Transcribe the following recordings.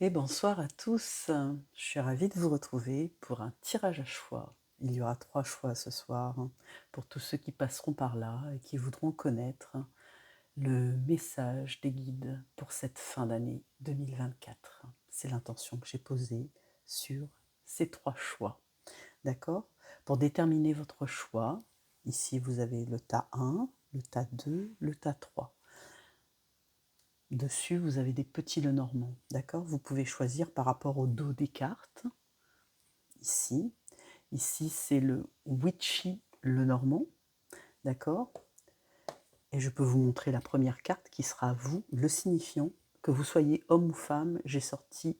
Et bonsoir à tous, je suis ravie de vous retrouver pour un tirage à choix. Il y aura 3 choix ce soir pour tous ceux qui passeront par là et qui voudront connaître le message des guides pour cette fin d'année 2024. C'est l'intention que j'ai posée sur ces 3 choix. D'accord? Pour déterminer votre choix, ici vous avez le tas 1, le tas 2, le tas 3. Dessus, vous avez des petits Lenormand, d'accord? Vous pouvez choisir par rapport au dos des cartes, ici. Ici, c'est le Witchy Lenormand, d'accord? Et je peux vous montrer la première carte qui sera vous, le signifiant. Que vous soyez homme ou femme, j'ai sorti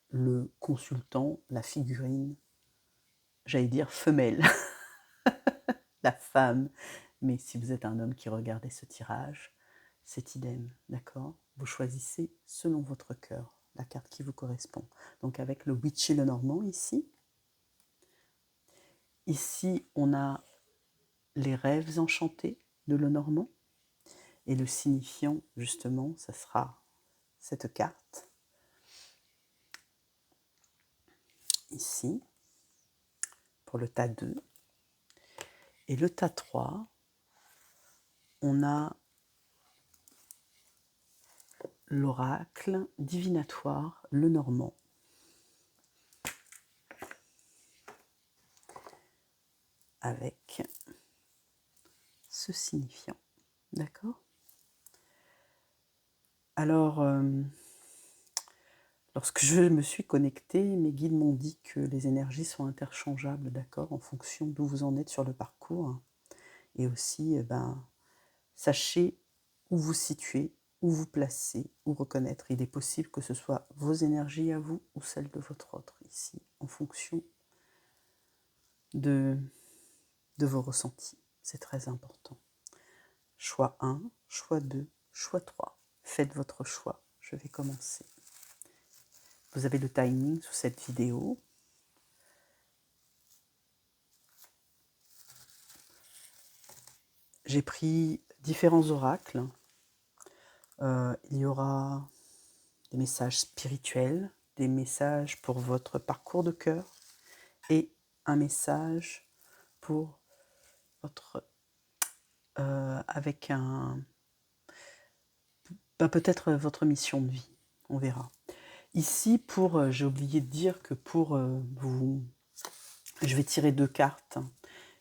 le consultant, la figurine, j'allais dire femelle, la femme. Mais si vous êtes un homme qui regardait ce tirage, c'est idem, d'accord? Vous choisissez selon votre cœur la carte qui vous correspond. Donc avec le Witchy Lenormand ici. Ici, on a les rêves enchantés de Lenormand. Et le signifiant, justement, ça sera cette carte. Ici, pour le tas 2. Et le tas 3, on a l'oracle divinatoire Lenormand. Avec ce signifiant. D'accord? Alors, lorsque je me suis connectée, mes guides m'ont dit que les énergies sont interchangeables, d'accord, en fonction d'où vous en êtes sur le parcours. Et aussi, sachez où vous situez, où vous placez, où reconnaître. Il est possible que ce soit vos énergies à vous ou celles de votre autre, ici, en fonction de vos ressentis. C'est très important. Choix 1, choix 2, choix 3. Faites votre choix. Je vais commencer. Vous avez le timing sous cette vidéo. J'ai pris différents oracles. Il y aura des messages spirituels, des messages pour votre parcours de cœur et un message pour votre... avec un... peut-être votre mission de vie, on verra. Ici, j'ai oublié de dire que pour vous... Je vais tirer 2 cartes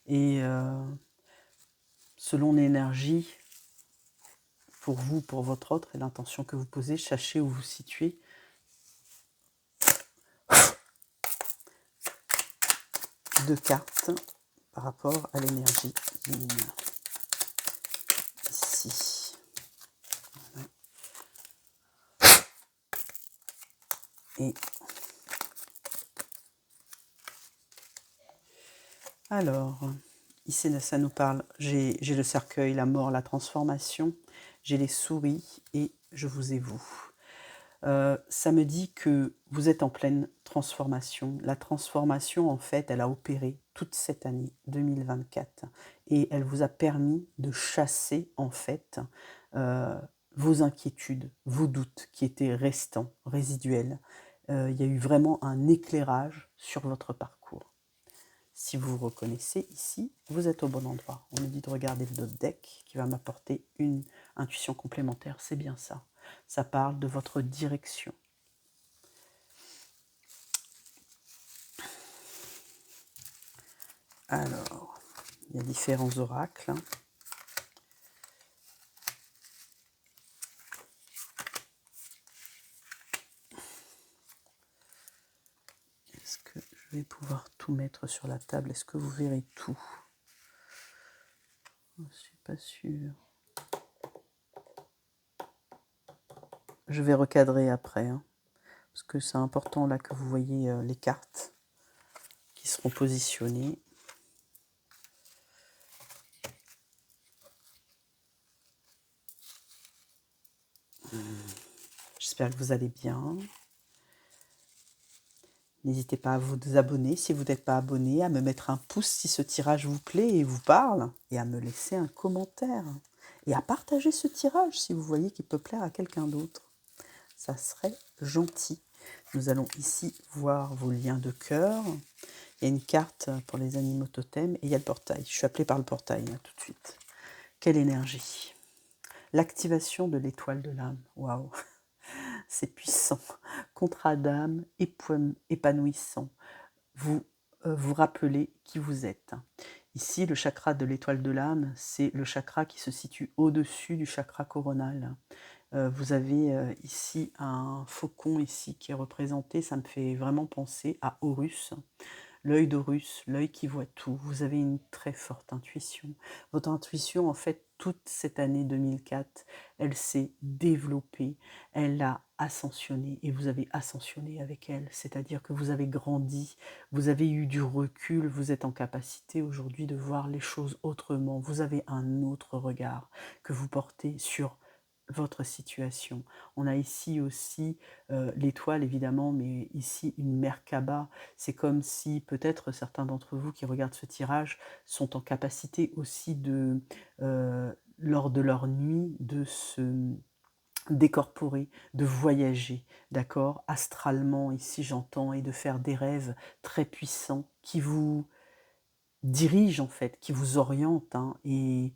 et selon l'énergie, pour vous, pour votre autre et l'intention que vous posez, sachez où vous situez. Deux cartes par rapport à l'énergie divine. Ici. Voilà. Et alors, ici, ça nous parle, j'ai le cercueil, la mort, la transformation, j'ai les souris et je vous ai vous. Ça me dit que vous êtes en pleine transformation. La transformation, en fait, elle a opéré toute cette année 2024 et elle vous a permis de chasser, en fait, vos inquiétudes, vos doutes qui étaient restants, résiduels. Il y a eu vraiment un éclairage sur votre parcours. Si vous vous reconnaissez ici, vous êtes au bon endroit. On me dit de regarder le deck qui va m'apporter une intuition complémentaire, c'est bien ça. Ça parle de votre direction. Alors, il y a différents oracles. Est-ce que je vais pouvoir tout mettre sur la table? Est-ce que vous verrez tout? Je ne suis pas sûre. Je vais recadrer après, parce que c'est important là que vous voyez les cartes qui seront positionnées. J'espère que vous allez bien. N'hésitez pas à vous abonner si vous n'êtes pas abonné, à me mettre un pouce si ce tirage vous plaît et vous parle, et à me laisser un commentaire. Et à partager ce tirage si vous voyez qu'il peut plaire à quelqu'un d'autre. Ça serait gentil. Nous allons ici voir vos liens de cœur. Il y a une carte pour les animaux totems et il y a le portail. Je suis appelée par le portail là, tout de suite. Quelle énergie! L'activation de l'étoile de l'âme. Waouh! C'est puissant. Contrat d'âme épanouissant. Vous vous rappelez qui vous êtes. Ici, le chakra de l'étoile de l'âme, c'est le chakra qui se situe au-dessus du chakra coronal. Vous avez ici un faucon ici qui est représenté, ça me fait vraiment penser à Horus. L'œil d'Horus, l'œil qui voit tout. Vous avez une très forte intuition. Votre intuition, en fait, toute cette année 2004, elle s'est développée, elle a ascensionné et vous avez ascensionné avec elle. C'est-à-dire que vous avez grandi, vous avez eu du recul, vous êtes en capacité aujourd'hui de voir les choses autrement. Vous avez un autre regard que vous portez sur votre situation. On a ici aussi l'étoile évidemment, mais ici une Merkaba. C'est comme si peut-être certains d'entre vous qui regardent ce tirage sont en capacité aussi de, lors de leur nuit, de se décorporer, de voyager, d'accord, astralement, ici j'entends, et de faire des rêves très puissants qui vous dirigent en fait, qui vous orientent hein, et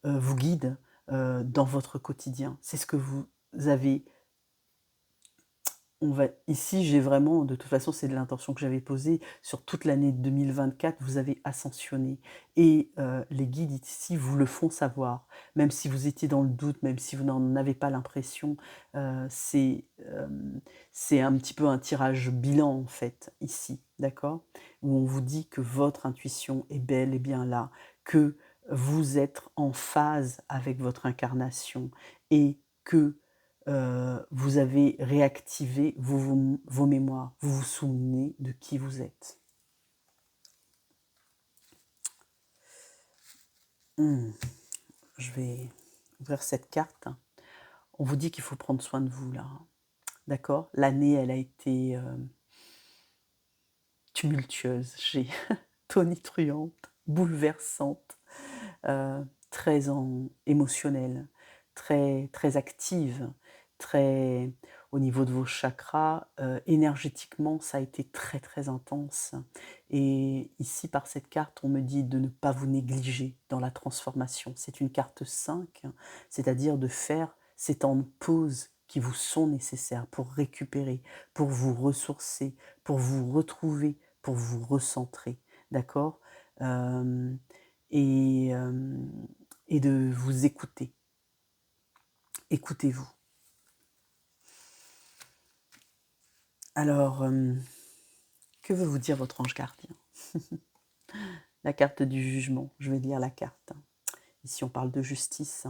vous guident dans votre quotidien. C'est ce que vous avez. Ici, j'ai vraiment, de toute façon, c'est de l'intention que j'avais posée sur toute l'année 2024, vous avez ascensionné. Et les guides ici vous le font savoir, même si vous étiez dans le doute, même si vous n'en avez pas l'impression, c'est un petit peu un tirage bilan en fait, ici, d'accord? Où on vous dit que votre intuition est bel et bien là, que vous êtes en phase avec votre incarnation et que vous avez réactivé vos mémoires, vous vous souvenez de qui vous êtes. Je vais ouvrir cette carte. On vous dit qu'il faut prendre soin de vous là, d'accord? L'année, elle a été tumultueuse, tonitruante, bouleversante, très émotionnelle, très, très active, très au niveau de vos chakras, énergétiquement, ça a été très, très intense. Et ici, par cette carte, on me dit de ne pas vous négliger dans la transformation. C'est une carte 5, c'est-à-dire de faire ces temps de pause qui vous sont nécessaires pour récupérer, pour vous ressourcer, pour vous retrouver, pour vous recentrer, d'accord et, euh, et de vous écouter. Écoutez-vous. Alors, que veut vous dire votre ange gardien? La carte du jugement, je vais lire la carte. Ici, on parle de justice.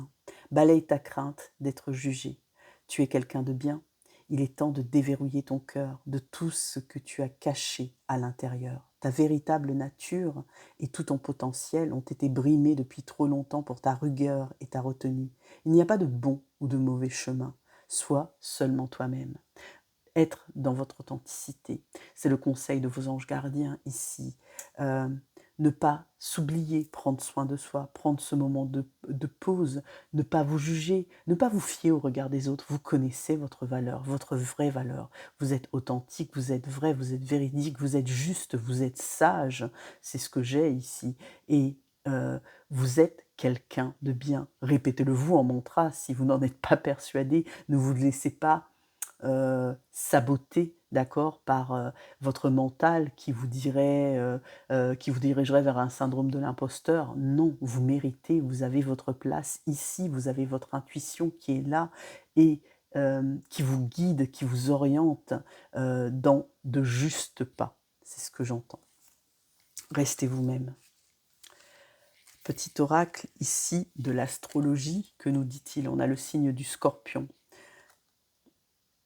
Balaye ta crainte d'être jugé. Tu es quelqu'un de bien. Il est temps de déverrouiller ton cœur de tout ce que tu as caché à l'intérieur. Ta véritable nature et tout ton potentiel ont été brimés depuis trop longtemps pour ta rigueur et ta retenue. Il n'y a pas de bon ou de mauvais chemin. Sois seulement toi-même. Être dans votre authenticité. C'est le conseil de vos anges gardiens ici. Ne pas s'oublier, prendre soin de soi, prendre ce moment de pause, ne pas vous juger, ne pas vous fier au regard des autres. Vous connaissez votre valeur, votre vraie valeur. Vous êtes authentique, vous êtes vrai, vous êtes véridique, vous êtes juste, vous êtes sage. C'est ce que j'ai ici. Et vous êtes quelqu'un de bien. Répétez-le vous en mantra si vous n'en êtes pas persuadé. Ne vous laissez pas saboté, d'accord, par votre mental qui vous dirait, qui vous dirigerait vers un syndrome de l'imposteur. Non, vous méritez, vous avez votre place ici, vous avez votre intuition qui est là et qui vous guide, qui vous oriente dans de justes pas. C'est ce que j'entends. Restez vous-même. Petit oracle ici de l'astrologie, que nous dit-il? On a le signe du scorpion.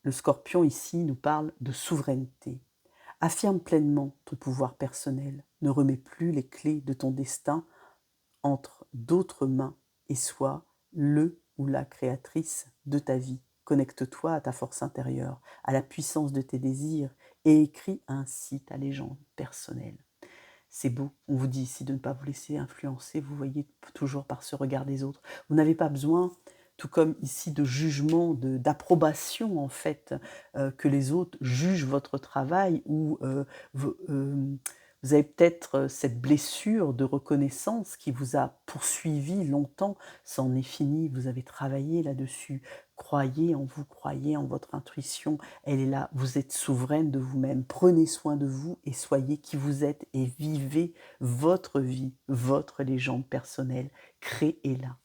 Le scorpion ici nous parle de souveraineté. Affirme pleinement ton pouvoir personnel. Ne remets plus les clés de ton destin entre d'autres mains et sois le ou la créatrice de ta vie. Connecte-toi à ta force intérieure, à la puissance de tes désirs et écris ainsi ta légende personnelle. C'est beau, on vous dit ici de ne pas vous laisser influencer, vous voyez toujours par ce regard des autres. Vous n'avez pas besoin tout comme ici de jugement, d'approbation en fait, que les autres jugent votre travail ou vous avez peut-être cette blessure de reconnaissance qui vous a poursuivi longtemps, c'en est fini, vous avez travaillé là-dessus. Croyez en votre intuition, elle est là, vous êtes souveraine de vous-même, prenez soin de vous et soyez qui vous êtes et vivez votre vie, votre légende personnelle, créez-la.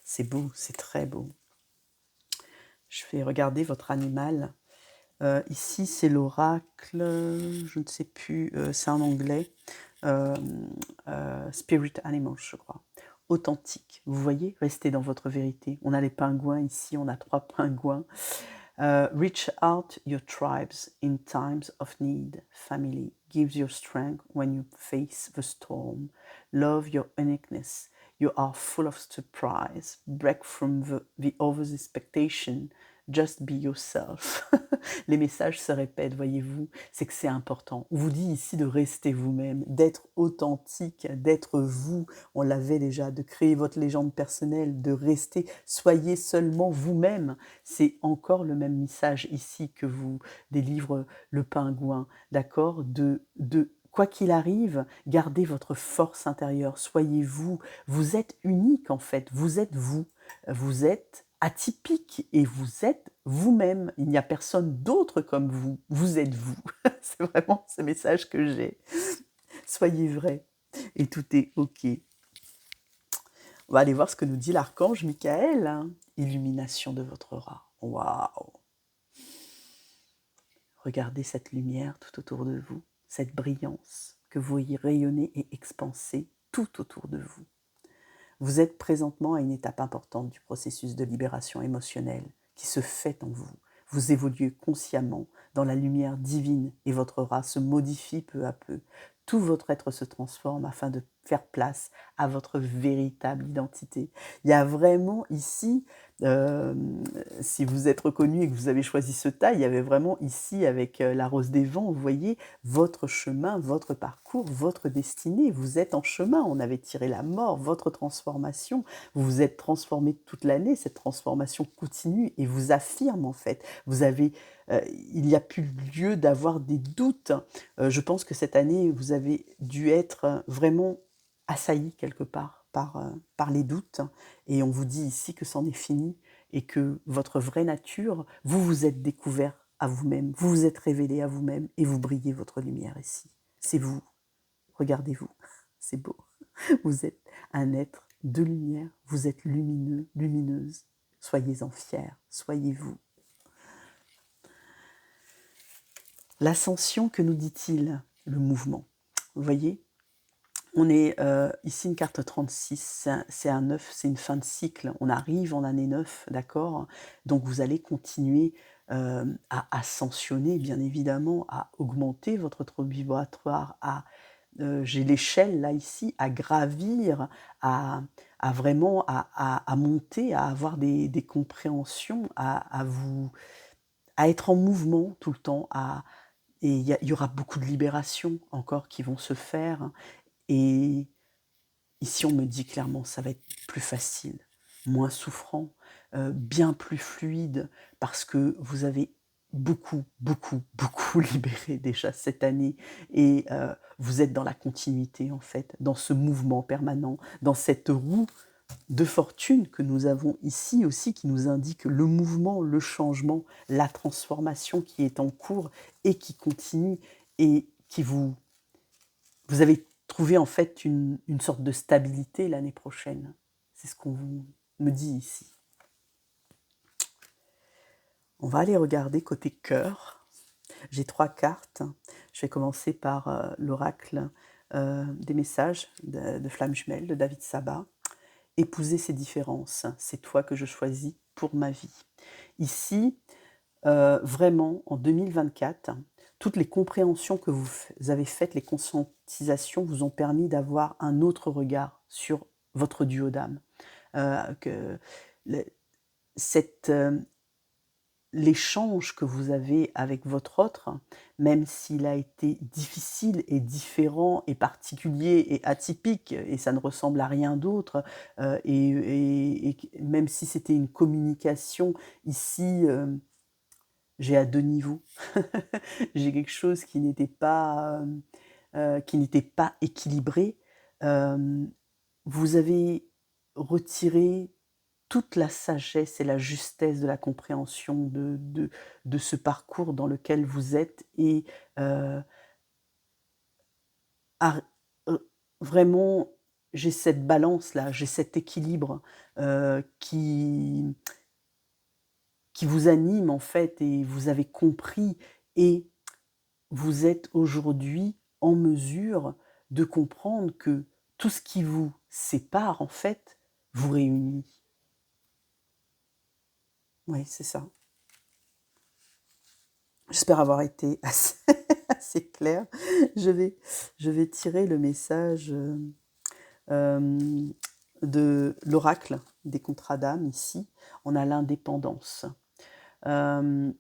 C'est beau, c'est très beau. Je vais regarder votre animal. Ici, c'est l'oracle, je ne sais plus, c'est en anglais, Spirit Animal, je crois. Authentique, vous voyez, restez dans votre vérité. On a les pingouins ici, on a 3 pingouins. Reach out your tribes in times of need. Family gives you strength when you face the storm. Love your uniqueness. You are full of surprise. Break from the other's expectation. Just be yourself. Les messages se répètent, voyez-vous, c'est que c'est important. On vous dit ici de rester vous-même, d'être authentique, d'être vous. On l'avait déjà, de créer votre légende personnelle, de rester, soyez seulement vous-même. C'est encore le même message ici que vous délivre le pingouin, d'accord, quoi qu'il arrive, gardez votre force intérieure, soyez vous, vous êtes unique en fait, vous êtes atypique et vous êtes vous-même, il n'y a personne d'autre comme vous êtes vous. C'est vraiment ce message que j'ai. Soyez vrai et tout est ok. On va aller voir ce que nous dit l'archange Michael, hein. Illumination de votre aura. Waouh! Regardez cette lumière tout autour de vous, cette brillance que vous voyez rayonner et expanser tout autour de vous. Vous êtes présentement à une étape importante du processus de libération émotionnelle qui se fait en vous. Vous évoluez consciemment dans la lumière divine et votre aura se modifie peu à peu. Tout votre être se transforme afin de faire place à votre véritable identité. Il y a vraiment ici, si vous êtes reconnu et que vous avez choisi ce tas, il y avait vraiment ici avec la rose des vents, vous voyez, votre chemin, votre parcours, votre destinée. Vous êtes en chemin, on avait tiré la mort, votre transformation. Vous vous êtes transformé toute l'année, cette transformation continue et vous affirme en fait. Vous avez il n'y a plus lieu d'avoir des doutes. Je pense que cette année, vous avez dû être vraiment assailli quelque part par les doutes. Et on vous dit ici que c'en est fini et que votre vraie nature, vous vous êtes découvert à vous-même, vous vous êtes révélé à vous-même et vous brillez votre lumière ici. C'est vous. Regardez-vous. C'est beau. Vous êtes un être de lumière. Vous êtes lumineux, lumineuse. Soyez-en fiers. Soyez vous. L'ascension, que nous dit-il? Le mouvement. Vous voyez, on est ici une carte 36, c'est un 9, c'est une fin de cycle. On arrive en année 9, d'accord? Donc vous allez continuer à ascensionner, bien évidemment, à augmenter votre taux vibratoire, j'ai l'échelle là ici, à gravir, à vraiment à monter, à avoir des compréhensions, à être en mouvement tout le temps, et il y aura beaucoup de libérations encore qui vont se faire. Et ici, on me dit clairement, ça va être plus facile, moins souffrant, bien plus fluide, parce que vous avez beaucoup, beaucoup, beaucoup libéré déjà cette année. Et vous êtes dans la continuité, en fait, dans ce mouvement permanent, dans cette roue de fortune que nous avons ici aussi, qui nous indique le mouvement, le changement, la transformation qui est en cours et qui continue et qui vous avez trouvé en fait une sorte de stabilité l'année prochaine. C'est ce qu'on me dit ici. On va aller regarder côté cœur. J'ai 3 cartes. Je vais commencer par l'oracle des messages de Flamme Jumelle de David Sabat. Épouser ces différences, c'est toi que je choisis pour ma vie. Ici, vraiment, en 2024, toutes les compréhensions que vous avez faites, les conscientisations vous ont permis d'avoir un autre regard sur votre duo d'âme. l'échange que vous avez avec votre autre, même s'il a été difficile et différent et particulier et atypique et ça ne ressemble à rien d'autre, et même si c'était une communication ici, j'ai à 2 niveaux. J'ai quelque chose qui n'était pas équilibré. Hem, Vous avez retiré toute la sagesse et la justesse de la compréhension de ce parcours dans lequel vous êtes et heu, ar vraiment, j'ai cette balance-là, j'ai cet équilibre, qui vous anime en fait et vous avez compris et vous êtes aujourd'hui en mesure de comprendre que tout ce qui vous sépare en fait, vous réunit. Oui, c'est ça. J'espère avoir été assez assez claire. Je vais je vais tirer le message, hem, de l'oracle des contrats d'âme ici. On a l'indépendance. Hem,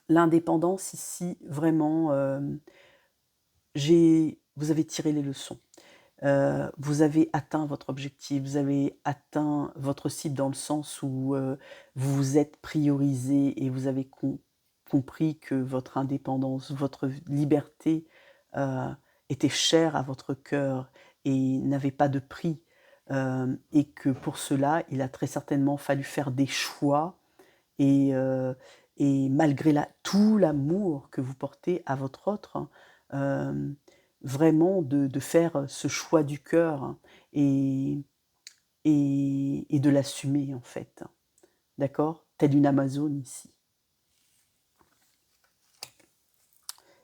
L'indépendance ici vraiment, j'ai vous avez tiré les leçons. Vous avez atteint votre objectif, vous avez atteint votre cible dans le sens où, vous vous êtes priorisé et vous avez compris que votre indépendance, votre liberté, heu, était chère à votre cœur et n'avait pas de prix, et que pour cela, il a très certainement fallu faire des choix et heu et malgré tout l'amour que vous portez à votre autre, hem, vraiment de faire ce choix du cœur et et de l'assumer, en fait. D'accord? Telle une amazone ici.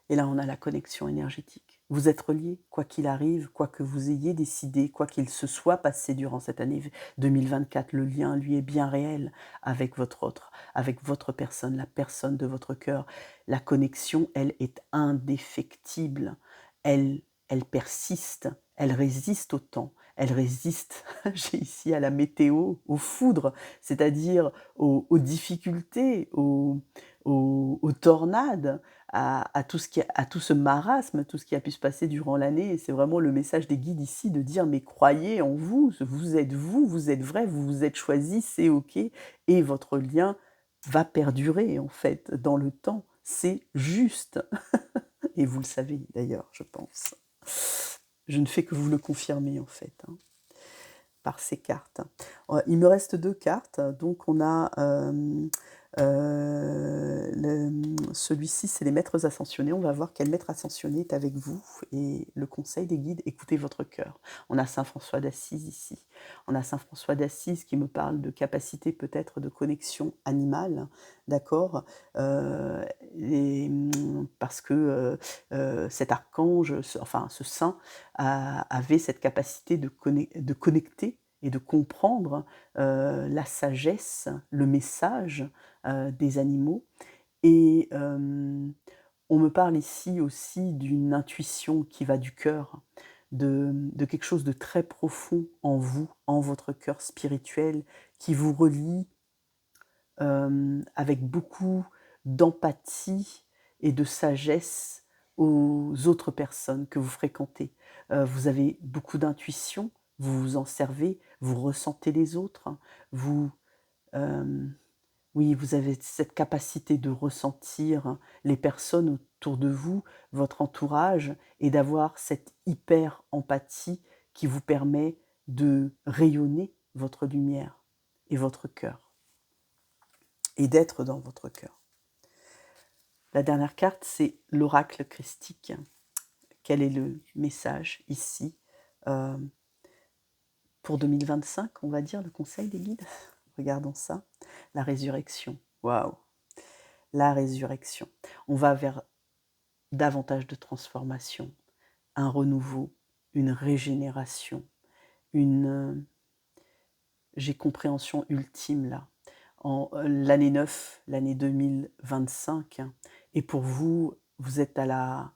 Et là, on a la connexion énergétique. Vous êtes reliés, quoi qu'il arrive, quoi que vous ayez décidé, quoi qu'il se soit passé durant cette année 2024, le lien, lui, est bien réel avec votre autre, avec votre personne, la personne de votre cœur. La connexion, elle, est indéfectible. Elle persiste, elle résiste au temps, elle résiste, j'ai ici à la météo, aux foudres, c'est-à-dire aux difficultés, aux tornades, à tout ce à tout ce marasme, tout ce qui a pu se passer durant l'année et c'est vraiment le message des guides ici de dire: «Mais croyez en vous, vous êtes vrai, vous vous êtes choisi, c'est OK et votre lien va perdurer en fait dans le temps, c'est juste» et vous le savez d'ailleurs, je pense. Je ne fais que vous le confirmer en fait, hein, par ces cartes. Il me reste 2 cartes, donc on a, celui-ci, c'est les maîtres ascensionnés. On va voir quel maître ascensionné est avec vous et le conseil des guides, écoutez votre cœur. On a saint François d'Assise ici. On a saint François d'Assise qui me parle de capacité peut-être de connexion animale, d'accord? Parce que, cet archange, ce saint avait cette capacité de connecter et de comprendre, la sagesse, le message, des animaux et on me parle ici aussi d'une intuition qui va du cœur, de quelque chose de très profond en vous, en votre cœur spirituel qui vous relie, avec beaucoup d'empathie et de sagesse aux autres personnes que vous fréquentez. Vous avez beaucoup d'intuition, vous vous en servez, vous ressentez les autres, vous, hem, oui, vous avez cette capacité de ressentir les personnes autour de vous, votre entourage et d'avoir cette hyper empathie qui vous permet de rayonner votre lumière et votre cœur et d'être dans votre cœur. La dernière carte, c'est l'oracle christique. Quel est le message ici pour 2025, on va dire, le conseil des guides? Regardons ça. La résurrection. Waouh! La résurrection. On va vers davantage de transformation, un renouveau, une régénération, une j'ai compréhension ultime là. En l'année 9, l'année 2025 et pour vous, vous êtes à la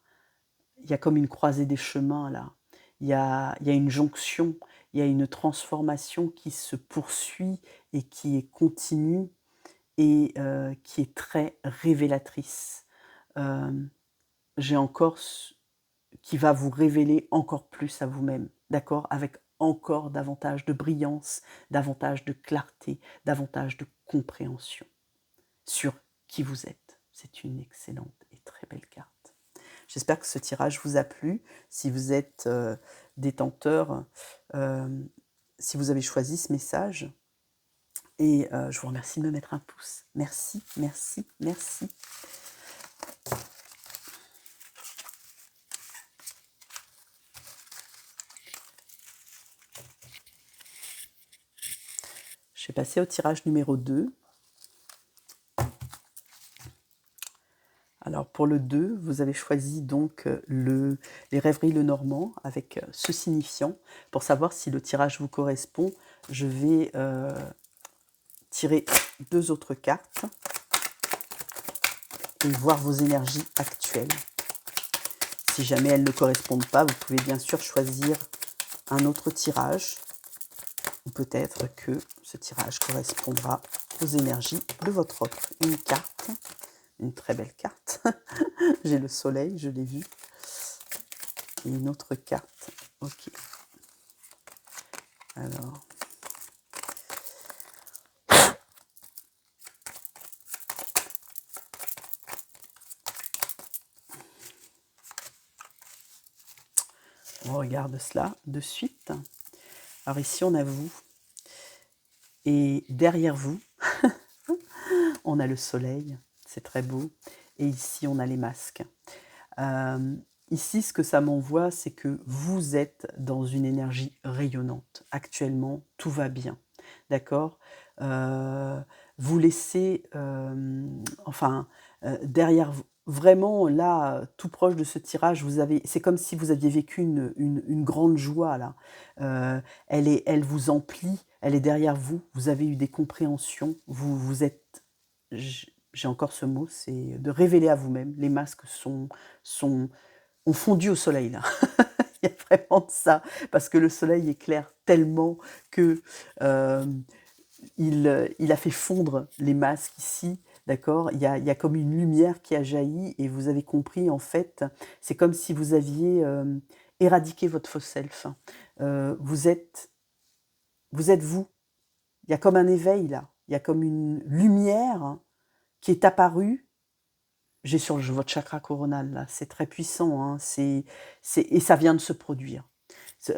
il y a comme une croisée des chemins là. Il y a une jonction, il y a une transformation qui se poursuit et qui est continue et qui est très révélatrice. J'ai encore qui va vous révéler encore plus à vous-même, d'accord? Avec encore davantage de brillance, davantage de clarté, davantage de compréhension sur qui vous êtes. C'est une excellente et très belle carte. J'espère que ce tirage vous a plu. Si vous êtes détenteur, si vous avez choisi ce message, et je vous remercie de me mettre un pouce. Merci, merci, merci. Je vais passer au tirage numéro 2. Alors pour le 2, vous avez choisi donc les rêveries Lenormand avec ce signifiant. Pour savoir si le tirage vous correspond, je vais tirer 2 autres cartes et voir vos énergies actuelles. Si jamais elles ne correspondent pas, vous pouvez bien sûr choisir un autre tirage. Ou peut-être que ce tirage correspondra aux énergies de votre autre. Une carte, une très belle carte. J'ai le soleil, je l'ai vu. Et une autre carte. Ok. Alors. On regarde cela de suite. Alors ici, on a vous. Et derrière vous, on a le soleil. C'est très beau. Et ici, on a les masques. Ici, ce que ça m'envoie, c'est que vous êtes dans une énergie rayonnante. Actuellement, tout va bien. D'accord? Vous laissez, derrière vous, vraiment là, tout proche de ce tirage, c'est comme si vous aviez vécu une grande joie là. Elle vous emplit, elle est derrière vous. Vous avez eu des compréhensions. Vous êtes, j'ai encore ce mot, c'est de révéler à vous-même. Les masques ont fondu au soleil là. Il y a vraiment de ça, parce que le soleil éclaire tellement que il a fait fondre les masques ici, d'accord? Il y a comme une lumière qui a jailli et vous avez compris, en fait, c'est comme si vous aviez éradiqué votre faux self. Vous êtes vous. Il y a comme un éveil là, il y a comme une lumière qui est apparue. J'ai sur votre chakra coronal là, c'est très puissant, hein, et ça vient de se produire. C'est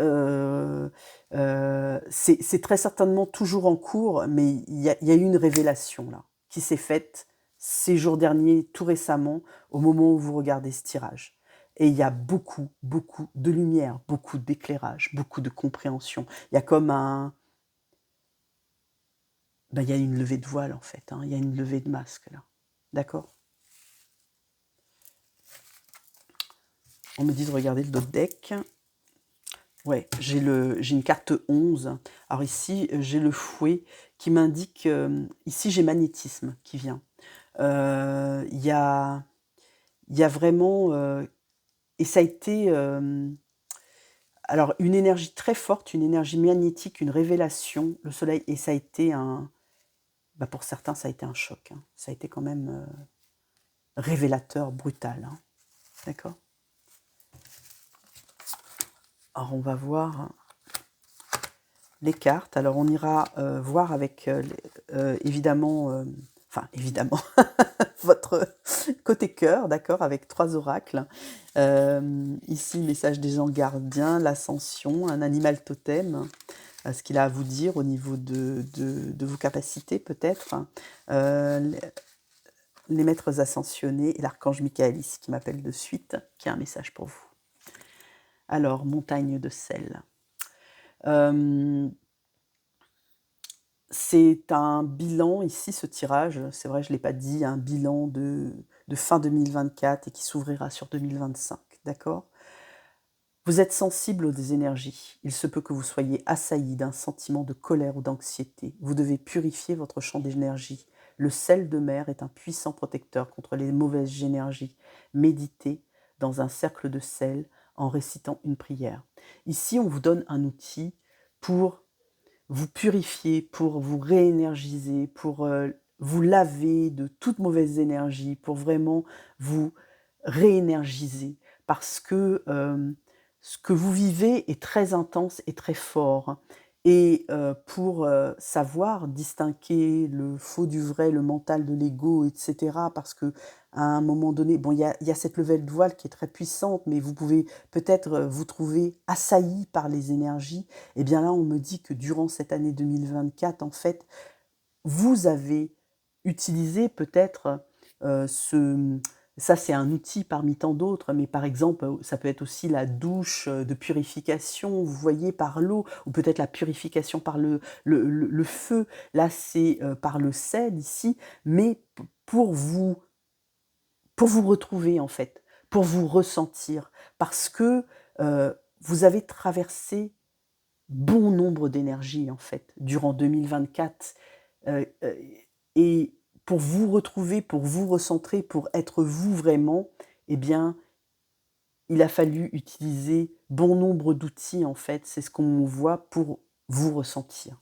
très certainement toujours en cours, mais il y a eu une révélation là, qui s'est faite ces jours derniers, tout récemment, au moment où vous regardez ce tirage. Et il y a beaucoup, beaucoup de lumière, beaucoup d'éclairage, beaucoup de compréhension. Il y a comme il y a une levée de voile en fait, hein, il y a une levée de masque là. D'accord? On me dit de regarder le deck. Ouais, j'ai une carte 11. Alors ici, j'ai le fouet qui m'indique, ici j'ai magnétisme qui vient. Il y a vraiment, et ça a été, alors une énergie très forte, une énergie magnétique, une révélation, le soleil, et ça a été pour certains, ça a été un choc, hein. Ça a été quand même révélateur, brutal, hein. D'accord? Alors on va voir les cartes. Alors on ira voir avec évidemment, votre côté cœur, d'accord, avec 3 oracles. Ici, message des anges gardiens, l'ascension, un animal totem, ce qu'il a à vous dire au niveau de vos capacités peut-être. Les maîtres ascensionnés et l'archange Michael ici qui m'appelle de suite, qui a un message pour vous. Alors, montagne de sel. C'est un bilan ici, ce tirage, c'est vrai, je ne l'ai pas dit, un bilan de fin 2024 et qui s'ouvrira sur 2025, d'accord? Vous êtes sensible aux énergies. Il se peut que vous soyez assailli d'un sentiment de colère ou d'anxiété. Vous devez purifier votre champ d'énergie. Le sel de mer est un puissant protecteur contre les mauvaises énergies. Méditez dans un cercle de sel en récitant une prière. Ici, on vous donne un outil pour vous purifier, pour vous réénergiser, pour vous laver de toute mauvaise énergie, pour vraiment vous réénergiser. Parce que ce que vous vivez est très intense et très fort. Et pour savoir distinguer le faux du vrai, le mental de l'ego, etc. Parce que à un moment donné, bon, il y a cette levée de voile qui est très puissante, mais vous pouvez peut-être vous trouver assailli par les énergies. Et bien là, on me dit que durant cette année 2024, en fait, vous avez utilisé peut-être ça c'est un outil parmi tant d'autres, mais par exemple, ça peut être aussi la douche de purification, vous voyez, par l'eau, ou peut-être la purification par le feu. Là, c'est par le sel ici, mais pour vous retrouver en fait, pour vous ressentir, parce que vous avez traversé bon nombre d'énergies en fait durant 2024 et pour vous retrouver, pour vous recentrer, pour être vous vraiment, eh bien, il a fallu utiliser bon nombre d'outils en fait, c'est ce qu'on voit pour vous ressentir.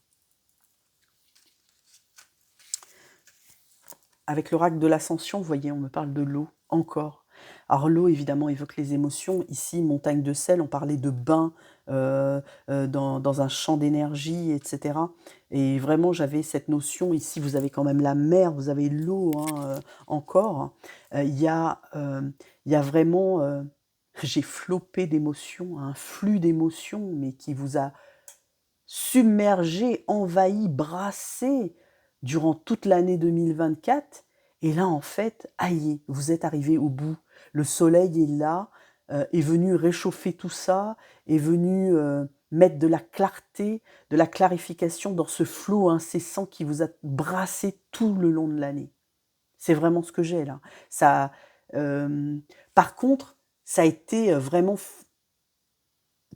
Avec l'oracle de l'ascension, vous voyez, on me parle de l'eau, encore. Alors l'eau, évidemment, évoque les émotions. Ici, montagne de sel, on parlait de bain dans un champ d'énergie, etc. Et vraiment, j'avais cette notion, ici, vous avez quand même la mer, vous avez l'eau encore. Il y a vraiment, j'ai flopé d'émotions, un flux d'émotions, mais qui vous a submergé, envahi, brassé durant toute l'année 2024. Et là, en fait, aïe, vous êtes arrivé au bout. Le soleil est là, est venu réchauffer tout ça, est venu mettre de la clarté, de la clarification dans ce flot incessant qui vous a brassé tout le long de l'année. C'est vraiment ce que j'ai là. Ça, par contre, ça a été vraiment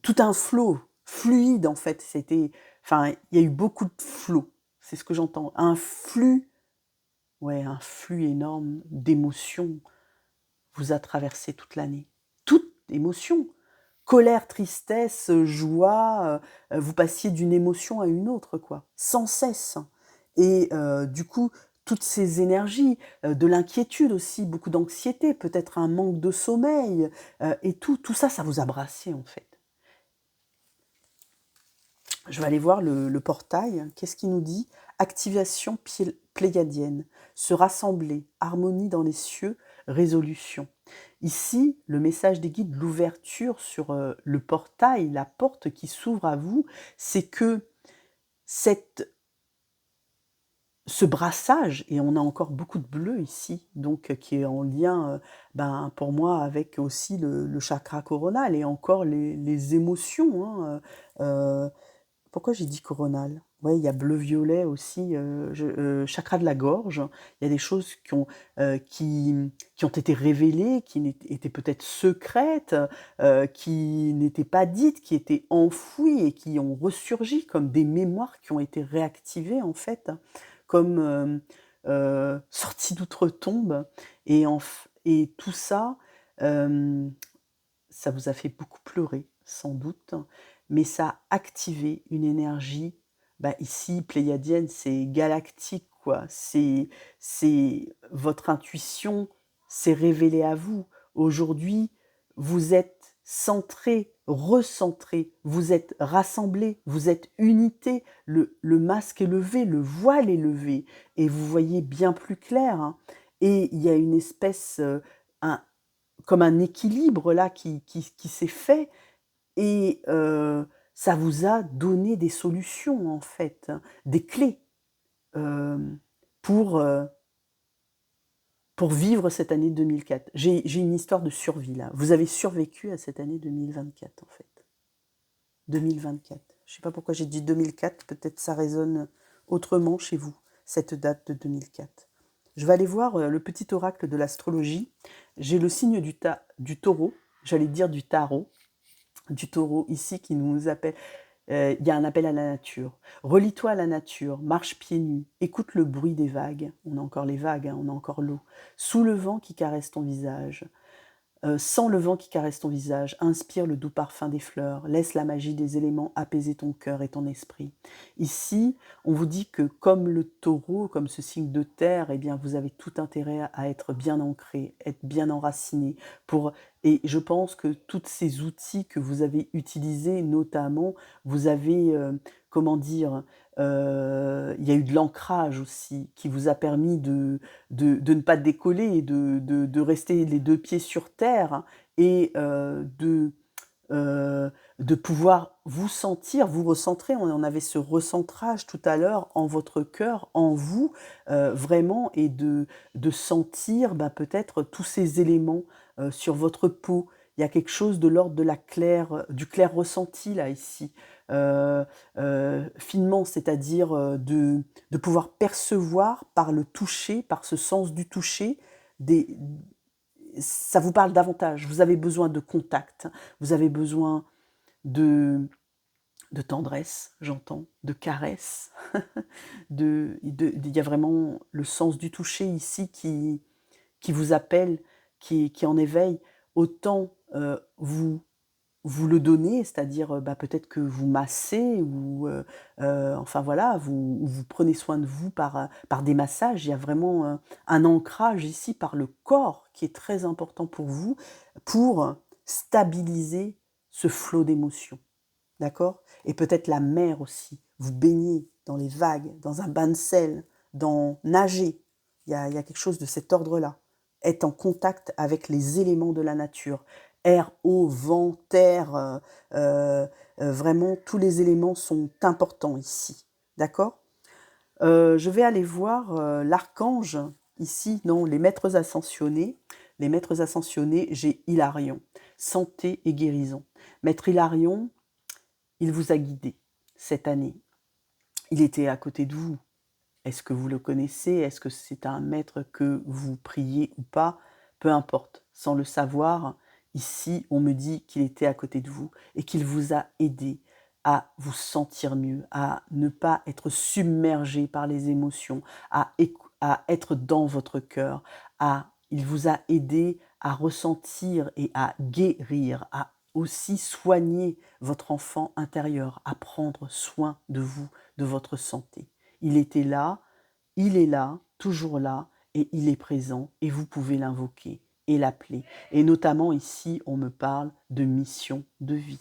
tout un flot fluide en fait. Enfin, il y a eu beaucoup de flots. C'est ce que j'entends. Un flux énorme d'émotions vous a traversé toute l'année. Toute émotion. Colère, tristesse, joie, vous passiez d'une émotion à une autre, quoi, sans cesse. Et du coup, toutes ces énergies, de l'inquiétude aussi, beaucoup d'anxiété, peut-être un manque de sommeil, et tout ça, ça vous a brassé en fait. Je vais aller voir le portail. Qu'est-ce qu'il nous dit? Activation pléiadienne. Se rassembler. Harmonie dans les cieux. Résolution. Ici, le message des guides, l'ouverture sur le portail, la porte qui s'ouvre à vous, c'est que ce brassage, et on a encore beaucoup de bleu ici, donc qui est en lien, pour moi, avec aussi le chakra coronal, et encore les émotions, hein, pourquoi j'ai dit coronal? Ouais, il y a bleu-violet aussi, chakra de la gorge. Il y a des choses qui ont été révélées, qui étaient peut-être secrètes, qui n'étaient pas dites, qui étaient enfouies et qui ont ressurgi comme des mémoires qui ont été réactivées en fait, comme sorties d'outre-tombe. Et tout ça, ça vous a fait beaucoup pleurer, sans doute, mais ça a activé une énergie, ici, pléiadienne, c'est galactique, quoi. C'est votre intuition s'est révélée à vous. Aujourd'hui, vous êtes centré, recentré, vous êtes rassemblé, vous êtes unité, le masque est levé, le voile est levé, et vous voyez bien plus clair, hein. Et il y a une espèce, comme un équilibre là qui s'est fait, et ça vous a donné des solutions en fait, hein, des clés hem, pour, heu, pour vivre cette année 2004. J'ai une histoire de survie là. Vous avez survécu à cette année 2024 en fait. 2024. Je sais pas pourquoi j'ai dit 2004, peut-être ça résonne autrement chez vous, cette date de 2004. Je vais aller voir le petit oracle de l'astrologie. J'ai le signe du taureau, j'allais dire du taureau ici qui nous appelle. Il y a un appel à la nature. Relie-toi à la nature, marche pieds nus, écoute le bruit des vagues. On a encore les vagues, hein, on a encore l'eau. Sous le vent qui caresse ton visage. Sens le vent qui caresse ton visage, inspire le doux parfum des fleurs, laisse la magie des éléments apaiser ton cœur et ton esprit. Ici, on vous dit que comme le taureau, comme ce signe de terre, eh bien, vous avez tout intérêt à être bien ancré, être bien enraciné. Et je pense que tous ces outils que vous avez utilisés, notamment, vous avez, comment dire, il y a eu de l'ancrage aussi qui vous a permis de ne pas décoller, de rester les 2 pieds sur terre, hein, et de pouvoir vous sentir, vous recentrer. On avait ce recentrage tout à l'heure en votre cœur, en vous, vraiment, et de sentir, bah, peut-être tous ces éléments, sur votre peau. Il y a quelque chose de l'ordre de la claire du clair ressenti là, ici. Heu Finement, c'est-à-dire, de pouvoir percevoir par le toucher, par ce sens du toucher, des ça vous parle davantage. Vous avez besoin de contact, vous avez besoin de tendresse, j'entends, de caresse, il y a vraiment le sens du toucher ici qui vous appelle, qui est en éveil. Autant, vous le donnez, c'est-à-dire, bah, peut-être que vous massez ou, enfin voilà, vous prenez soin de vous par des massages. Il y a vraiment, un ancrage ici par le corps qui est très important pour vous, pour stabiliser ce flot d'émotions, d'accord? Et peut-être la mer aussi, vous baignez dans les vagues, dans un bain de sel, dans nager. Il y a quelque chose de cet ordre-là. Être en contact avec les éléments de la nature. Air, eau, vent, terre, vraiment tous les éléments sont importants ici, d'accord? Je vais aller voir, l'archange ici, non, les maîtres ascensionnés. Les maîtres ascensionnés, j'ai Hilarion, santé et guérison. Maître Hilarion, il vous a guidé cette année. Il était à côté de vous. Est-ce que vous le connaissez? Est-ce que c'est un maître que vous priez ou pas? Peu importe, sans le savoir, ici, on me dit qu'il était à côté de vous et qu'il vous a aidé à vous sentir mieux, à ne pas être submergé par les émotions, à être dans votre cœur, il vous a aidé à ressentir et à guérir, à aussi soigner votre enfant intérieur, à prendre soin de vous, de votre santé. Il était là, il est là, toujours là, et il est présent, et vous pouvez l'invoquer et l'appeler. Et notamment ici, on me parle de mission de vie.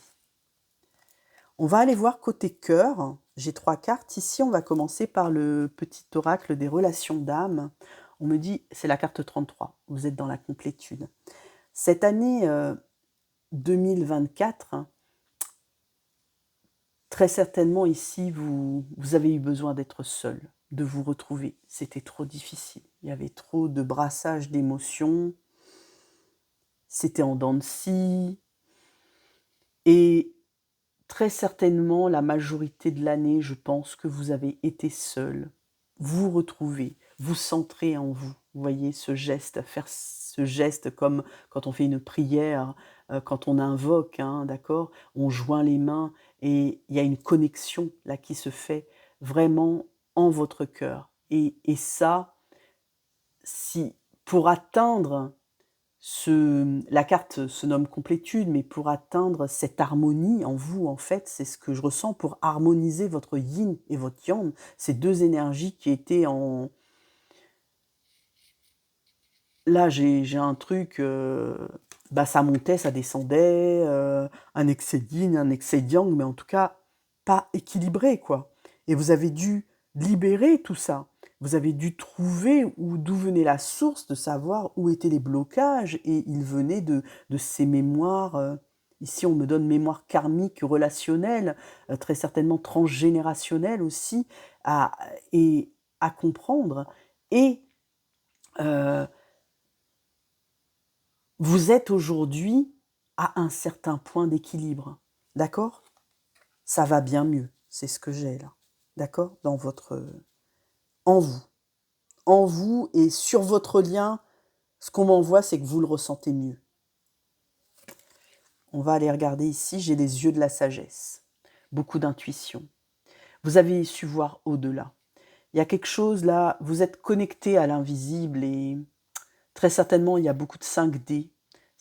On va aller voir côté cœur. J'ai 3 cartes. Ici, on va commencer par le petit oracle des relations d'âme. On me dit, c'est la carte 33. Vous êtes dans la complétude. Cette année 2024, très certainement ici, vous avez eu besoin d'être seul, de vous retrouver. C'était trop difficile. Il y avait trop de brassage d'émotions. C'était en dents de scie. Et très certainement, la majorité de l'année, je pense que vous avez été seul. Vous retrouvez, vous centrez en vous. Vous voyez ce geste, faire ce geste comme quand on fait une prière, quand on invoque, hein, d'accord? On joint les mains et il y a une connexion là qui se fait vraiment en votre cœur. Et ça, si pour atteindre la carte se nomme complétude, mais pour atteindre cette harmonie en vous, en fait, c'est ce que je ressens pour harmoniser votre yin et votre yang, ces 2 énergies qui étaient en... Là, j'ai un truc, bah, ça montait, ça descendait, un excès de yin, un excès de yang, mais en tout cas, pas équilibré, quoi. Et vous avez dû libérer tout ça. Vous avez dû trouver d'où venait la source, de savoir où étaient les blocages, et ils venaient de ces mémoires, ici on me donne mémoire karmique, relationnelle, très certainement transgénérationnelle aussi, à et à comprendre. Et vous êtes aujourd'hui à un certain point d'équilibre, d'accord? Ça va bien mieux, c'est ce que j'ai là, d'accord? Dans votre, en vous et sur votre lien, ce qu'on m'envoie, c'est que vous le ressentez mieux. On va aller regarder ici, j'ai les yeux de la sagesse, beaucoup d'intuition. Vous avez su voir au-delà. Il y a quelque chose là, vous êtes connecté à l'invisible et très certainement il y a beaucoup de 5D.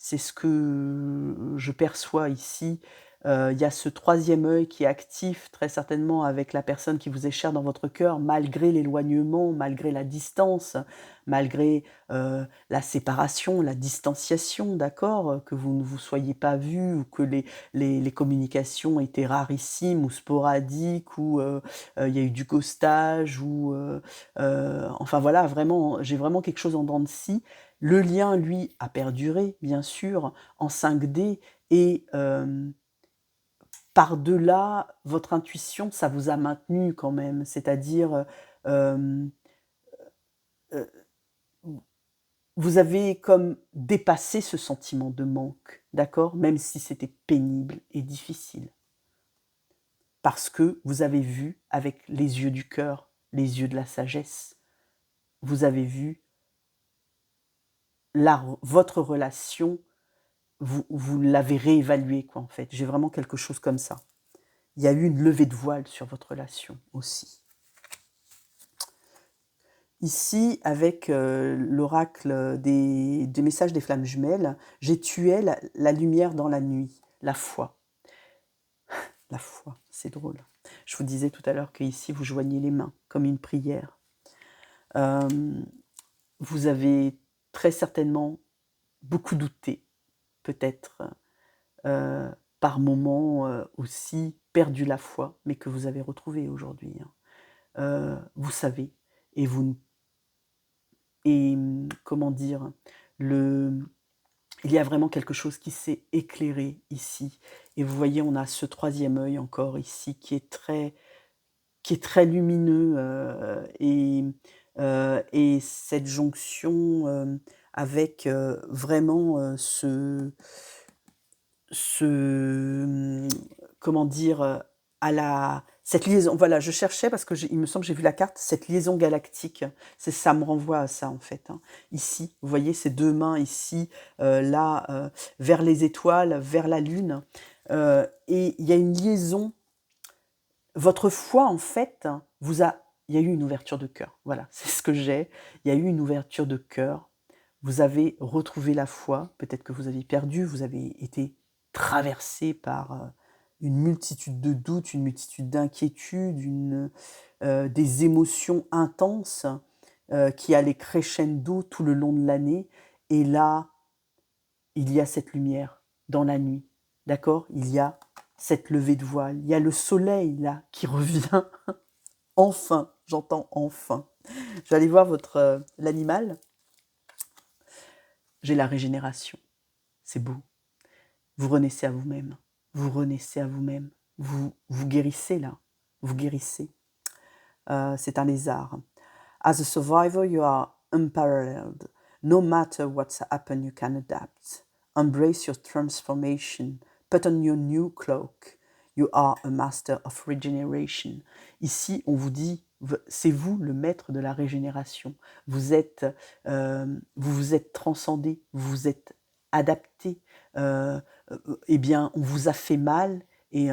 C'est ce que je perçois ici. Il y a ce troisième œil qui est actif très certainement avec la personne qui vous est chère dans votre cœur, malgré l'éloignement, malgré la distance, malgré, la séparation, la distanciation, d'accord? Que vous ne vous soyez pas vus ou que les communications étaient rarissimes ou sporadiques ou, il y a eu du ghostage ou, enfin voilà, vraiment, j'ai vraiment quelque chose en dents de scie. Le lien, lui, a perduré, bien sûr, en 5D et par-delà votre intuition, ça vous a maintenu quand même. C'est-à-dire, heu, vous avez comme dépassé ce sentiment de manque, d'accord? Même si c'était pénible et difficile. Parce que vous avez vu avec les yeux du cœur, les yeux de la sagesse. Vous avez vu votre relation, vous l'avez réévaluée quoi, en fait. J'ai vraiment quelque chose comme ça. Il y a eu une levée de voile sur votre relation aussi. Ici, avec, l'oracle des messages des flammes jumelles, j'ai tué la lumière dans la nuit, la foi. La foi, c'est drôle. Je vous disais tout à l'heure qu'ici, vous joignez les mains comme une prière. Vous avez très certainement beaucoup douté, peut-être, par moments, aussi perdu la foi, mais que vous avez retrouvée aujourd'hui, hein. Vous savez et vous n et comment dire? Le il y a vraiment quelque chose qui s'est éclairé ici et vous voyez, on a ce troisième œil encore ici qui est très lumineux, et cette jonction, avec, vraiment, ce comment dire? À la cette liaison voilà, je cherchais parce que il me semble que j'ai vu la carte, cette liaison galactique, c'est ça me renvoie à ça, en fait, hein. Ici, vous voyez ces 2 mains ici, là, vers les étoiles, vers la lune, et il y a une liaison. Votre foi, en fait, vous a il y a eu une ouverture de cœur. Voilà, c'est ce que j'ai. Il y a eu une ouverture de cœur. Vous avez retrouvé la foi. Peut-être que vous aviez perdu, vous avez été traversé par, une multitude de doutes, une multitude d'inquiétudes, des émotions intenses, qui allaient crescendo tout le long de l'année et là, il y a cette lumière dans la nuit, d'accord? Il y a cette levée de voile, il y a le soleil là qui revient enfin, j'entends enfin. Je vais aller voir votre, l'animal. J'ai la régénération, c'est beau. Vous renaissez à vous-même, vous renaissez à vous-même, vous guérissez là, vous guérissez. C'est un lézard. As a survivor, you are unparalleled. No matter what's happened, you can adapt. Embrace your transformation. Put on your new cloak. You are a master of regeneration. Ici, on vous dit, c'est vous le maître de la régénération. Vous vous êtes transcendé, vous vous êtes adapté. Eh bien, on vous a fait mal et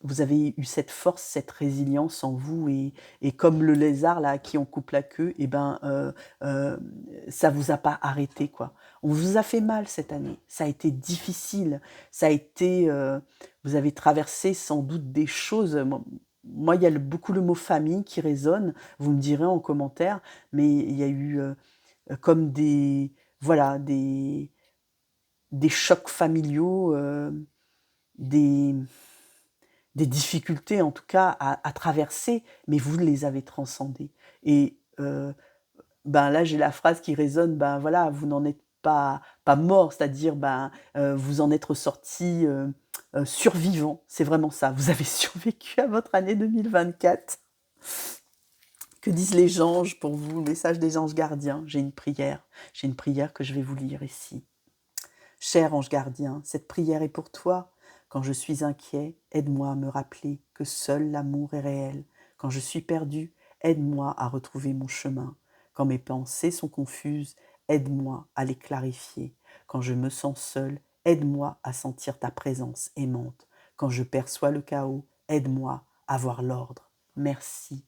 vous avez eu cette force, cette résilience en vous et comme le lézard là à qui on coupe la queue, et ben, ça vous a pas arrêté quoi. On vous a fait mal cette année, ça a été difficile, ça a été, vous avez traversé sans doute des choses. Moi, il y a beaucoup le mot famille qui résonne, vous me direz en commentaire, mais il y a eu, comme voilà, des chocs familiaux, des des difficultés en tout cas à traverser, mais vous les avez transcendées et ben, là, j'ai la phrase qui résonne, ben, voilà, vous n'en êtes pas mort, c'est-à-dire, ben, vous en êtes ressorti survivant. C'est vraiment ça. Vous avez survécu à votre année 2024. Que disent les anges pour vous? Le message des anges gardiens. J'ai une prière. J'ai une prière que je vais vous lire ici. Cher ange gardien, cette prière est pour toi. Quand je suis inquiet, aide-moi à me rappeler que seul l'amour est réel. Quand je suis perdu, aide-moi à retrouver mon chemin. Quand mes pensées sont confuses, aide-moi à les clarifier. Quand je me sens seul, aide-moi à sentir ta présence aimante. Quand je perçois le chaos, aide-moi à voir l'ordre. Merci.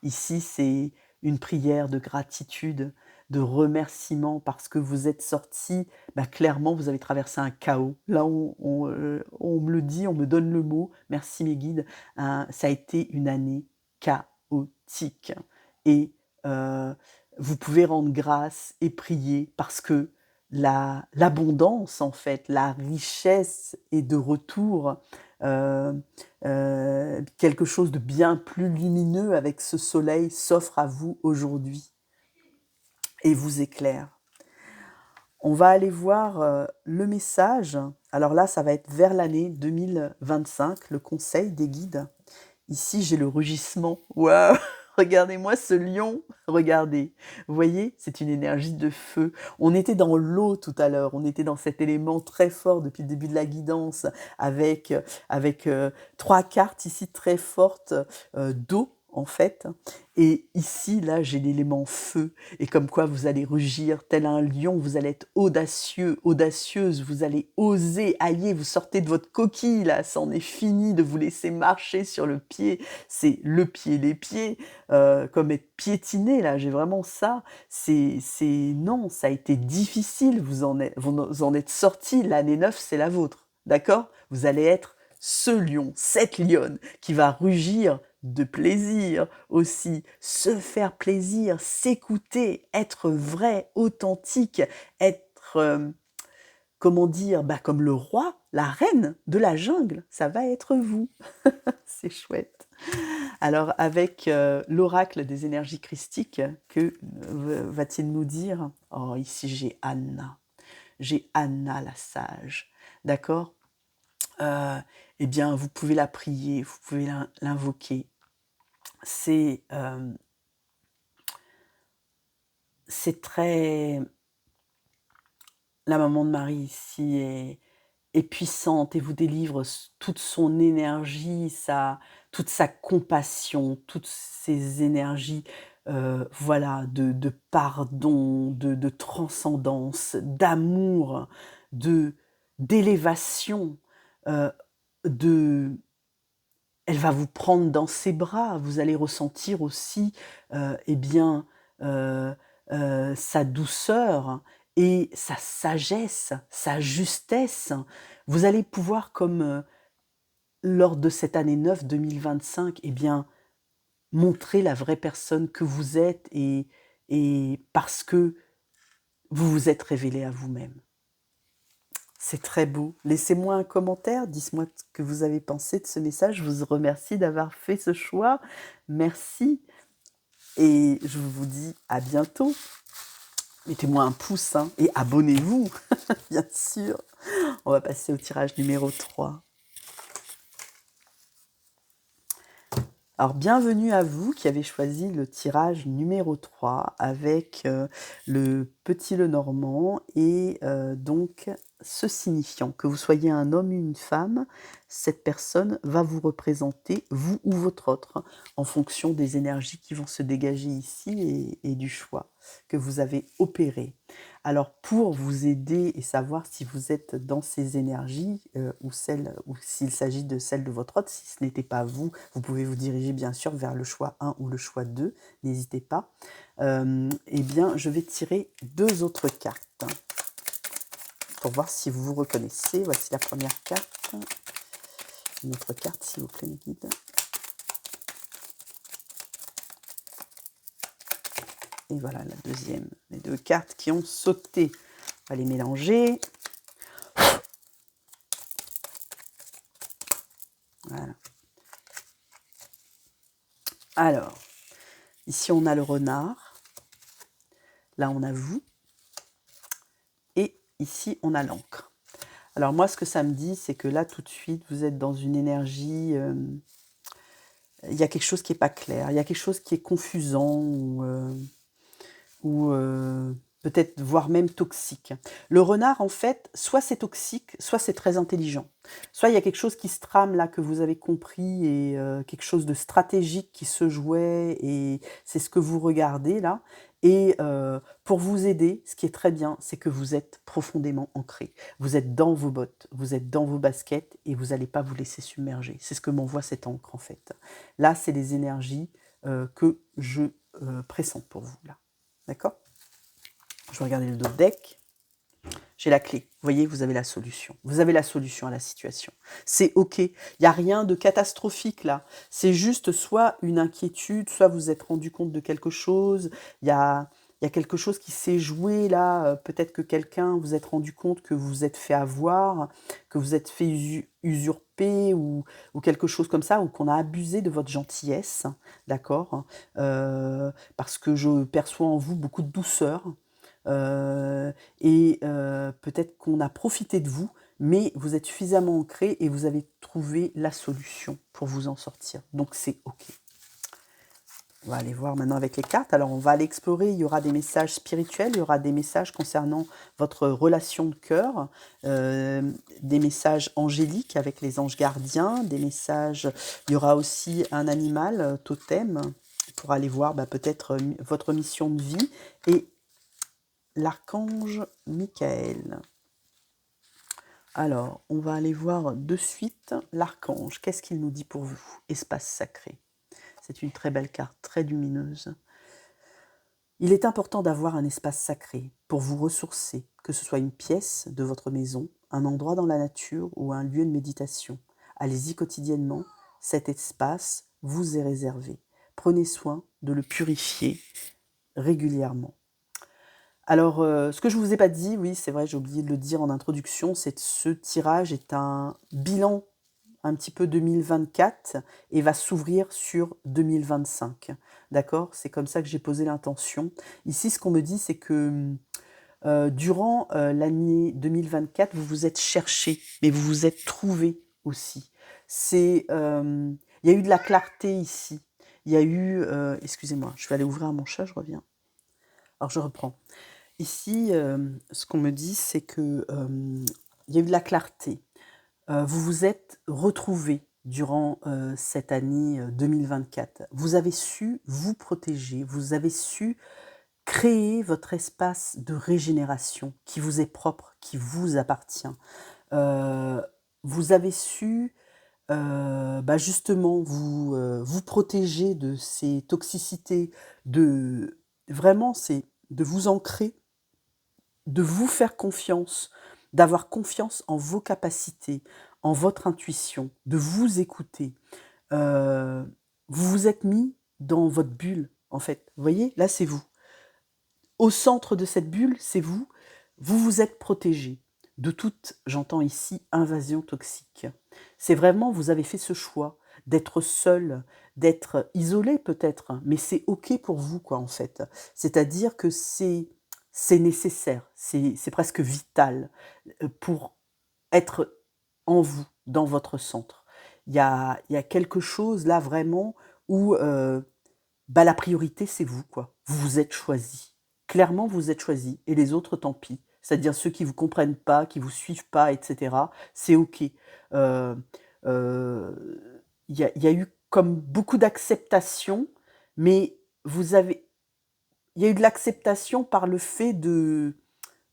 Ici, c'est une prière de gratitude, de remerciements parce que vous êtes sortis. Bah, clairement, vous avez traversé un chaos. Là, on me le dit, on me donne le mot. Merci mes guides. Ça a été une année chaotique. Et vous pouvez rendre grâce et prier parce que l'abondance, en fait, la richesse est de retour. Quelque chose de bien plus lumineux avec ce soleil s'offre à vous aujourd'hui et vous éclaire. On va aller voir le message. Alors là, ça va être vers l'année 2025, le conseil des guides. Ici, j'ai le rugissement. Waouh! Regardez-moi ce lion. Regardez. Vous voyez, c'est une énergie de feu. On était dans l'eau tout à l'heure. On était dans cet élément très fort depuis le début de la guidance avec 3 cartes ici très fortes d'eau en fait. Et ici, là, j'ai l'élément feu. Et comme quoi vous allez rugir tel un lion, vous allez être audacieux, audacieuse, vous allez oser, aïe, vous sortez de votre coquille, là, ça en est fini de vous laisser marcher sur le pied. C'est le pied, les pieds, comme être piétiné, là, j'ai vraiment ça. Non, ça a été difficile, vous en êtes sortis, l'année 9, c'est la vôtre, d'accord? Vous allez être ce lion, cette lionne, qui va rugir de plaisir aussi, se faire plaisir, s'écouter, être vrai, authentique, être, comment dire, bah, comme le roi, la reine de la jungle, ça va être vous. C'est chouette. Alors avec l'oracle des énergies christiques, que va-t-il nous dire? Oh, ici j'ai Anna la sage, d'accord? Eh bien, vous pouvez la prier, vous pouvez l'invoquer. C'est très... La maman de Marie ici est puissante et vous délivre toute son énergie, toute sa compassion, toutes ses énergies, voilà, de pardon, de transcendance, d'amour, d'élévation, euh, de... Elle va vous prendre dans ses bras, vous allez ressentir aussi, eh bien, sa douceur et sa sagesse, sa justesse. Vous allez pouvoir, comme lors de cette année 9 2025, eh bien, montrer la vraie personne que vous êtes et parce que vous vous êtes révélé à vous-même. C'est très beau. Laissez-moi un commentaire, dites-moi ce que vous avez pensé de ce message. Je vous remercie d'avoir fait ce choix. Merci. Et je vous dis à bientôt. Mettez-moi un pouce hein, et abonnez-vous, bien sûr. On va passer au tirage numéro 3. Alors, bienvenue à vous qui avez choisi le tirage numéro 3 avec le petit Lenormand et donc ce signifiant que vous soyez un homme ou une femme, cette personne va vous représenter, vous ou votre autre, en fonction des énergies qui vont se dégager ici et du choix que vous avez opéré. Alors, pour vous aider et savoir si vous êtes dans ces énergies ou s'il s'agit de celle de votre autre, si ce n'était pas vous, vous pouvez vous diriger bien sûr vers le choix 1 ou le choix 2, n'hésitez pas. Eh bien, je vais tirer 2 autres cartes pour voir si vous vous reconnaissez. Voici la première carte. Une autre carte, s'il vous plaît, mes guides. Et voilà la deuxième. Les 2 cartes qui ont sauté. On va les mélanger. Voilà. Alors, ici on a le renard. Là on a vous. Et ici on a l'encre. Alors moi ce que ça me dit, c'est que là tout de suite vous êtes dans une énergie... il y a quelque chose qui n'est pas clair. Il y a quelque chose qui est confusant ou peut-être voire même toxique. Le renard, en fait, soit c'est toxique, soit c'est très intelligent. Soit il y a quelque chose qui se trame là que vous avez compris et quelque chose de stratégique qui se jouait et c'est ce que vous regardez là. Et pour vous aider, ce qui est très bien, c'est que vous êtes profondément ancré. Vous êtes dans vos bottes, vous êtes dans vos baskets et vous n'allez pas vous laisser submerger. C'est ce que m'envoie cette encre en fait. Là, c'est les énergies que je pressens pour vous là. D'accord ? Je vais regarder le dos de deck. J'ai la clé. Vous voyez, vous avez la solution. Vous avez la solution à la situation. C'est OK. Il n'y a rien de catastrophique là. C'est juste soit une inquiétude, soit vous vous êtes rendu compte de quelque chose. Il y a quelque chose qui s'est joué là. Peut-être que quelqu'un vous êtes rendu compte que vous vous êtes fait avoir, que vous êtes fait usurper ou quelque chose comme ça, ou qu'on a abusé de votre gentillesse. D'accord. Parce que je perçois en vous beaucoup de douceur. Peut-être qu'on a profité de vous, mais vous êtes suffisamment ancré et vous avez trouvé la solution pour vous en sortir. Donc c'est OK. On va aller voir maintenant avec les cartes. Alors on va aller explorer, il y aura des messages spirituels, il y aura des messages concernant votre relation de cœur, des messages angéliques avec les anges gardiens, des messages, il y aura aussi un animal totem pour aller voir peut-être votre mission de vie et l'archange Michael. Alors, on va aller voir de suite l'archange. Qu'est-ce qu'il nous dit pour vous? Espace sacré. C'est une très belle carte, très lumineuse. Il est important d'avoir un espace sacré pour vous ressourcer, que ce soit une pièce de votre maison, un endroit dans la nature ou un lieu de méditation. Allez-y quotidiennement, cet espace vous est réservé. Prenez soin de le purifier régulièrement. Alors, ce que je ne vous ai pas dit, oui, c'est vrai, j'ai oublié de le dire en introduction, c'est que ce tirage est un bilan un petit peu 2024 et va s'ouvrir sur 2025. D'accord? C'est comme ça que j'ai posé l'intention. Ici, ce qu'on me dit, c'est que durant l'année 2024, vous vous êtes cherché, mais vous vous êtes trouvé aussi. Il y a eu de la clarté ici. Il y a eu... excusez-moi, je vais aller ouvrir mon chat, je reviens. Alors, je reprends. Ici, ce qu'on me dit, c'est que il y a eu de la clarté. Vous vous êtes retrouvés durant cette année 2024. Vous avez su vous protéger, vous avez su créer votre espace de régénération qui vous est propre, qui vous appartient. Vous avez su justement vous protéger de ces toxicités, vraiment c'est de vous ancrer, de vous faire confiance, d'avoir confiance en vos capacités, en votre intuition, de vous écouter. Vous vous êtes mis dans votre bulle, en fait. Vous voyez, là, c'est vous. Au centre de cette bulle, c'est vous. Vous vous êtes protégé de toute, j'entends ici, invasion toxique. C'est vraiment, vous avez fait ce choix d'être seul, d'être isolé peut-être, mais c'est OK pour vous, quoi, en fait. C'est-à-dire que c'est nécessaire, c'est presque vital pour être en vous, dans votre centre. Il y a quelque chose là vraiment où la priorité c'est vous, quoi. Vous vous êtes choisi. Clairement, vous êtes choisi et les autres, tant pis. C'est-à-dire ceux qui vous comprennent pas, qui vous suivent pas, etc. C'est OK. Euh, il y a eu comme beaucoup d'acceptation, mais il y a eu de l'acceptation par le fait de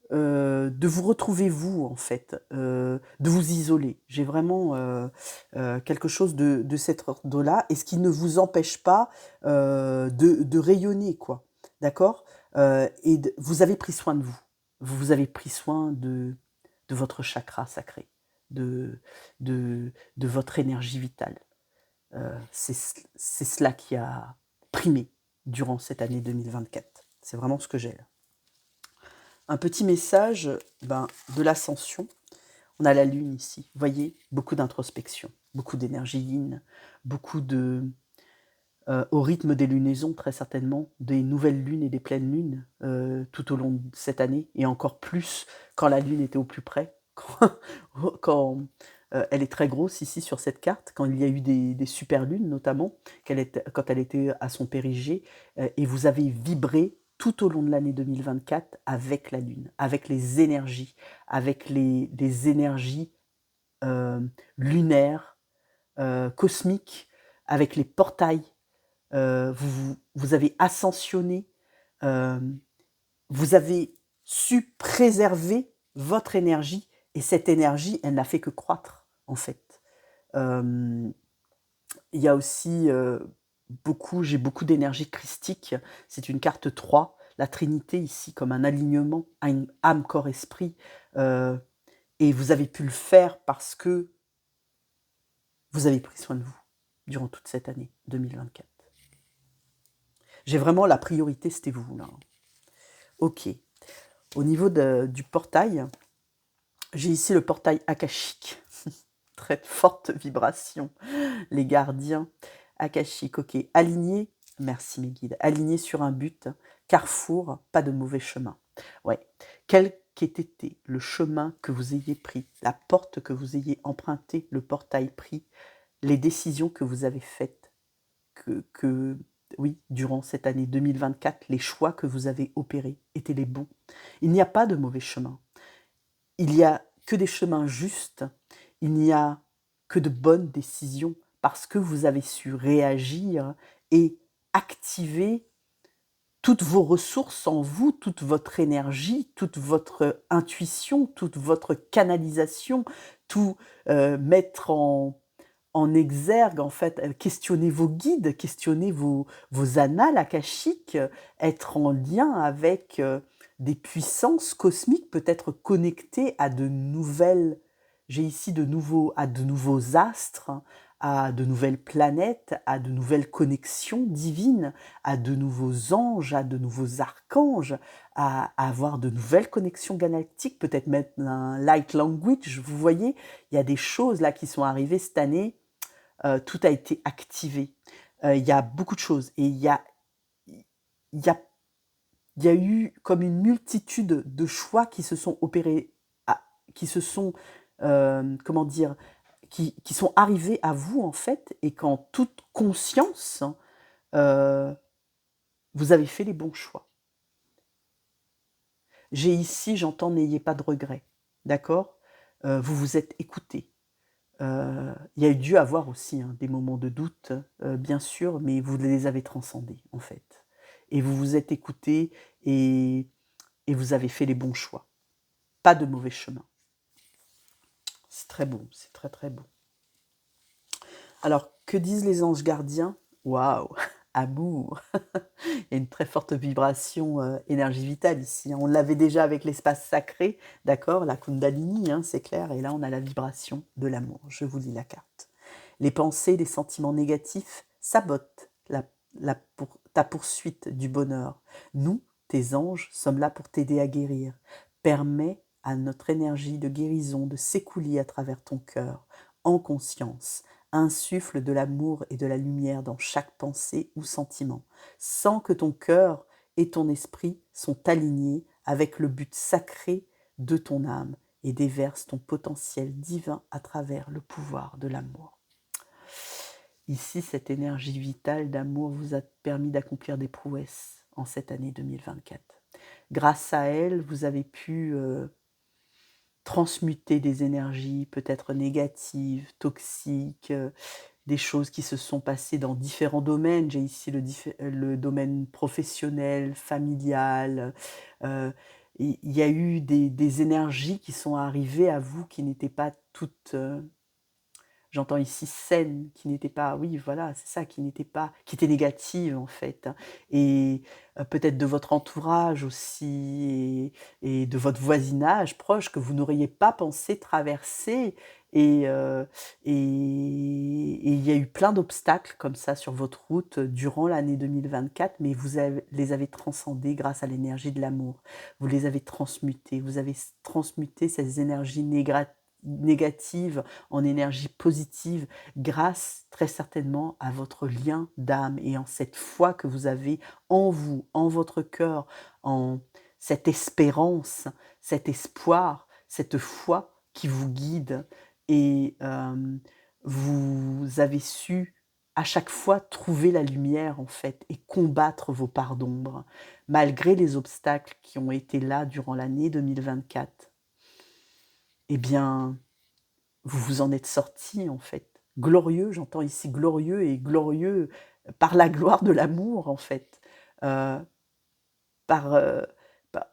vous retrouver vous, en fait, de vous isoler. J'ai vraiment quelque chose de cet ordre-là, et ce qui ne vous empêche pas de rayonner, quoi. D'accord. Vous avez pris soin de vous. Vous avez pris soin de votre chakra sacré, de votre énergie vitale. C'est cela qui a primé durant cette année 2024. C'est vraiment ce que j'ai là. Un petit message de l'ascension. On a la lune ici, vous voyez, beaucoup d'introspection, beaucoup d'énergie yin, beaucoup au rythme des lunaisons très certainement, des nouvelles lunes et des pleines lunes tout au long de cette année, et encore plus quand la lune était au plus près, quand elle est très grosse ici sur cette carte, quand il y a eu des super lunes notamment, quand elle était à son périgée, et vous avez vibré tout au long de l'année 2024 avec la lune, avec les énergies, avec les énergies lunaires, cosmiques, avec les portails. Vous avez ascensionné, vous avez su préserver votre énergie, et cette énergie, elle n'a fait que croître, en fait. Il y a aussi j'ai beaucoup d'énergie christique, c'est une carte 3, la Trinité ici comme un alignement à une âme, corps, esprit, et vous avez pu le faire parce que vous avez pris soin de vous durant toute cette année 2024. J'ai vraiment la priorité, c'était vous, là. Ok. Au niveau du portail, j'ai ici le portail akashique. Très forte vibration. Les gardiens akashiques. Ok. Alignés, merci mes guides. Alignés sur un but, carrefour, pas de mauvais chemin. Ouais. Quel qu'ait été le chemin que vous ayez pris, la porte que vous ayez empruntée, le portail pris, les décisions que vous avez faites, oui, durant cette année 2024, les choix que vous avez opérés étaient les bons. Il n'y a pas de mauvais chemin. Il n'y a que des chemins justes. Il n'y a que de bonnes décisions parce que vous avez su réagir et activer toutes vos ressources en vous, toute votre énergie, toute votre intuition, toute votre canalisation, tout mettre en exergue, en fait, questionner vos guides, questionner vos annales akashiques, être en lien avec des puissances cosmiques, peut-être connectées à de nouvelles, j'ai ici à de nouveaux astres, à de nouvelles planètes, à de nouvelles connexions divines, à de nouveaux anges, à de nouveaux archanges, à avoir de nouvelles connexions galactiques, peut-être mettre un light language, vous voyez, il y a des choses là qui sont arrivées cette année. Tout a été activé. Il y a beaucoup de choses. Et il y a eu comme une multitude de choix qui se sont opérés, qui se sont, comment dire, qui sont arrivés à vous, en fait, et qu'en toute conscience, vous avez fait les bons choix. J'ai ici, j'entends, n'ayez pas de regrets. D'accord ? Vous vous êtes écouté. Il y a dû avoir aussi des moments de doute, bien sûr, mais vous les avez transcendés, en fait. Et vous vous êtes écoutés et vous avez fait les bons choix. Pas de mauvais chemin. C'est très bon, c'est très très bon. Alors, que disent les anges gardiens ? Waouh, amour. Il y a une très forte vibration énergie vitale ici. On l'avait déjà avec l'espace sacré, d'accord, la Kundalini, c'est clair. Et là, on a la vibration de l'amour. Je vous lis la carte. Les pensées, les sentiments négatifs sabotent ta poursuite du bonheur. Nous, tes anges, sommes là pour t'aider à guérir. Permets à notre énergie de guérison de s'écouler à travers ton cœur, en conscience. Insuffle de l'amour et de la lumière dans chaque pensée ou sentiment, sans que ton cœur et ton esprit sont alignés avec le but sacré de ton âme et déverse ton potentiel divin à travers le pouvoir de l'amour. Ici, cette énergie vitale d'amour vous a permis d'accomplir des prouesses en cette année 2024. Grâce à elle, vous avez pu transmuter des énergies peut-être négatives, toxiques, des choses qui se sont passées dans différents domaines. J'ai ici le domaine professionnel, familial. Il y a eu des énergies qui sont arrivées à vous qui n'étaient pas toutes... J'entends ici saines, qui n'étaient pas, oui, voilà, c'est ça, qui étaient négatives en fait. Et peut-être de votre entourage aussi, et de votre voisinage proche que vous n'auriez pas pensé traverser. Et il y a eu plein d'obstacles comme ça sur votre route durant l'année 2024, mais les avez transcendés grâce à l'énergie de l'amour. Vous les avez transmutés, vous avez transmuté ces énergies négatives en énergie positive grâce très certainement à votre lien d'âme et en cette foi que vous avez en vous, en votre cœur, en cette espérance, cet espoir, cette foi qui vous guide et vous avez su à chaque fois trouver la lumière en fait et combattre vos parts d'ombre malgré les obstacles qui ont été là durant l'année 2024. Eh bien, vous vous en êtes sortis en fait. Glorieux, j'entends ici glorieux et glorieux par la gloire de l'amour en fait.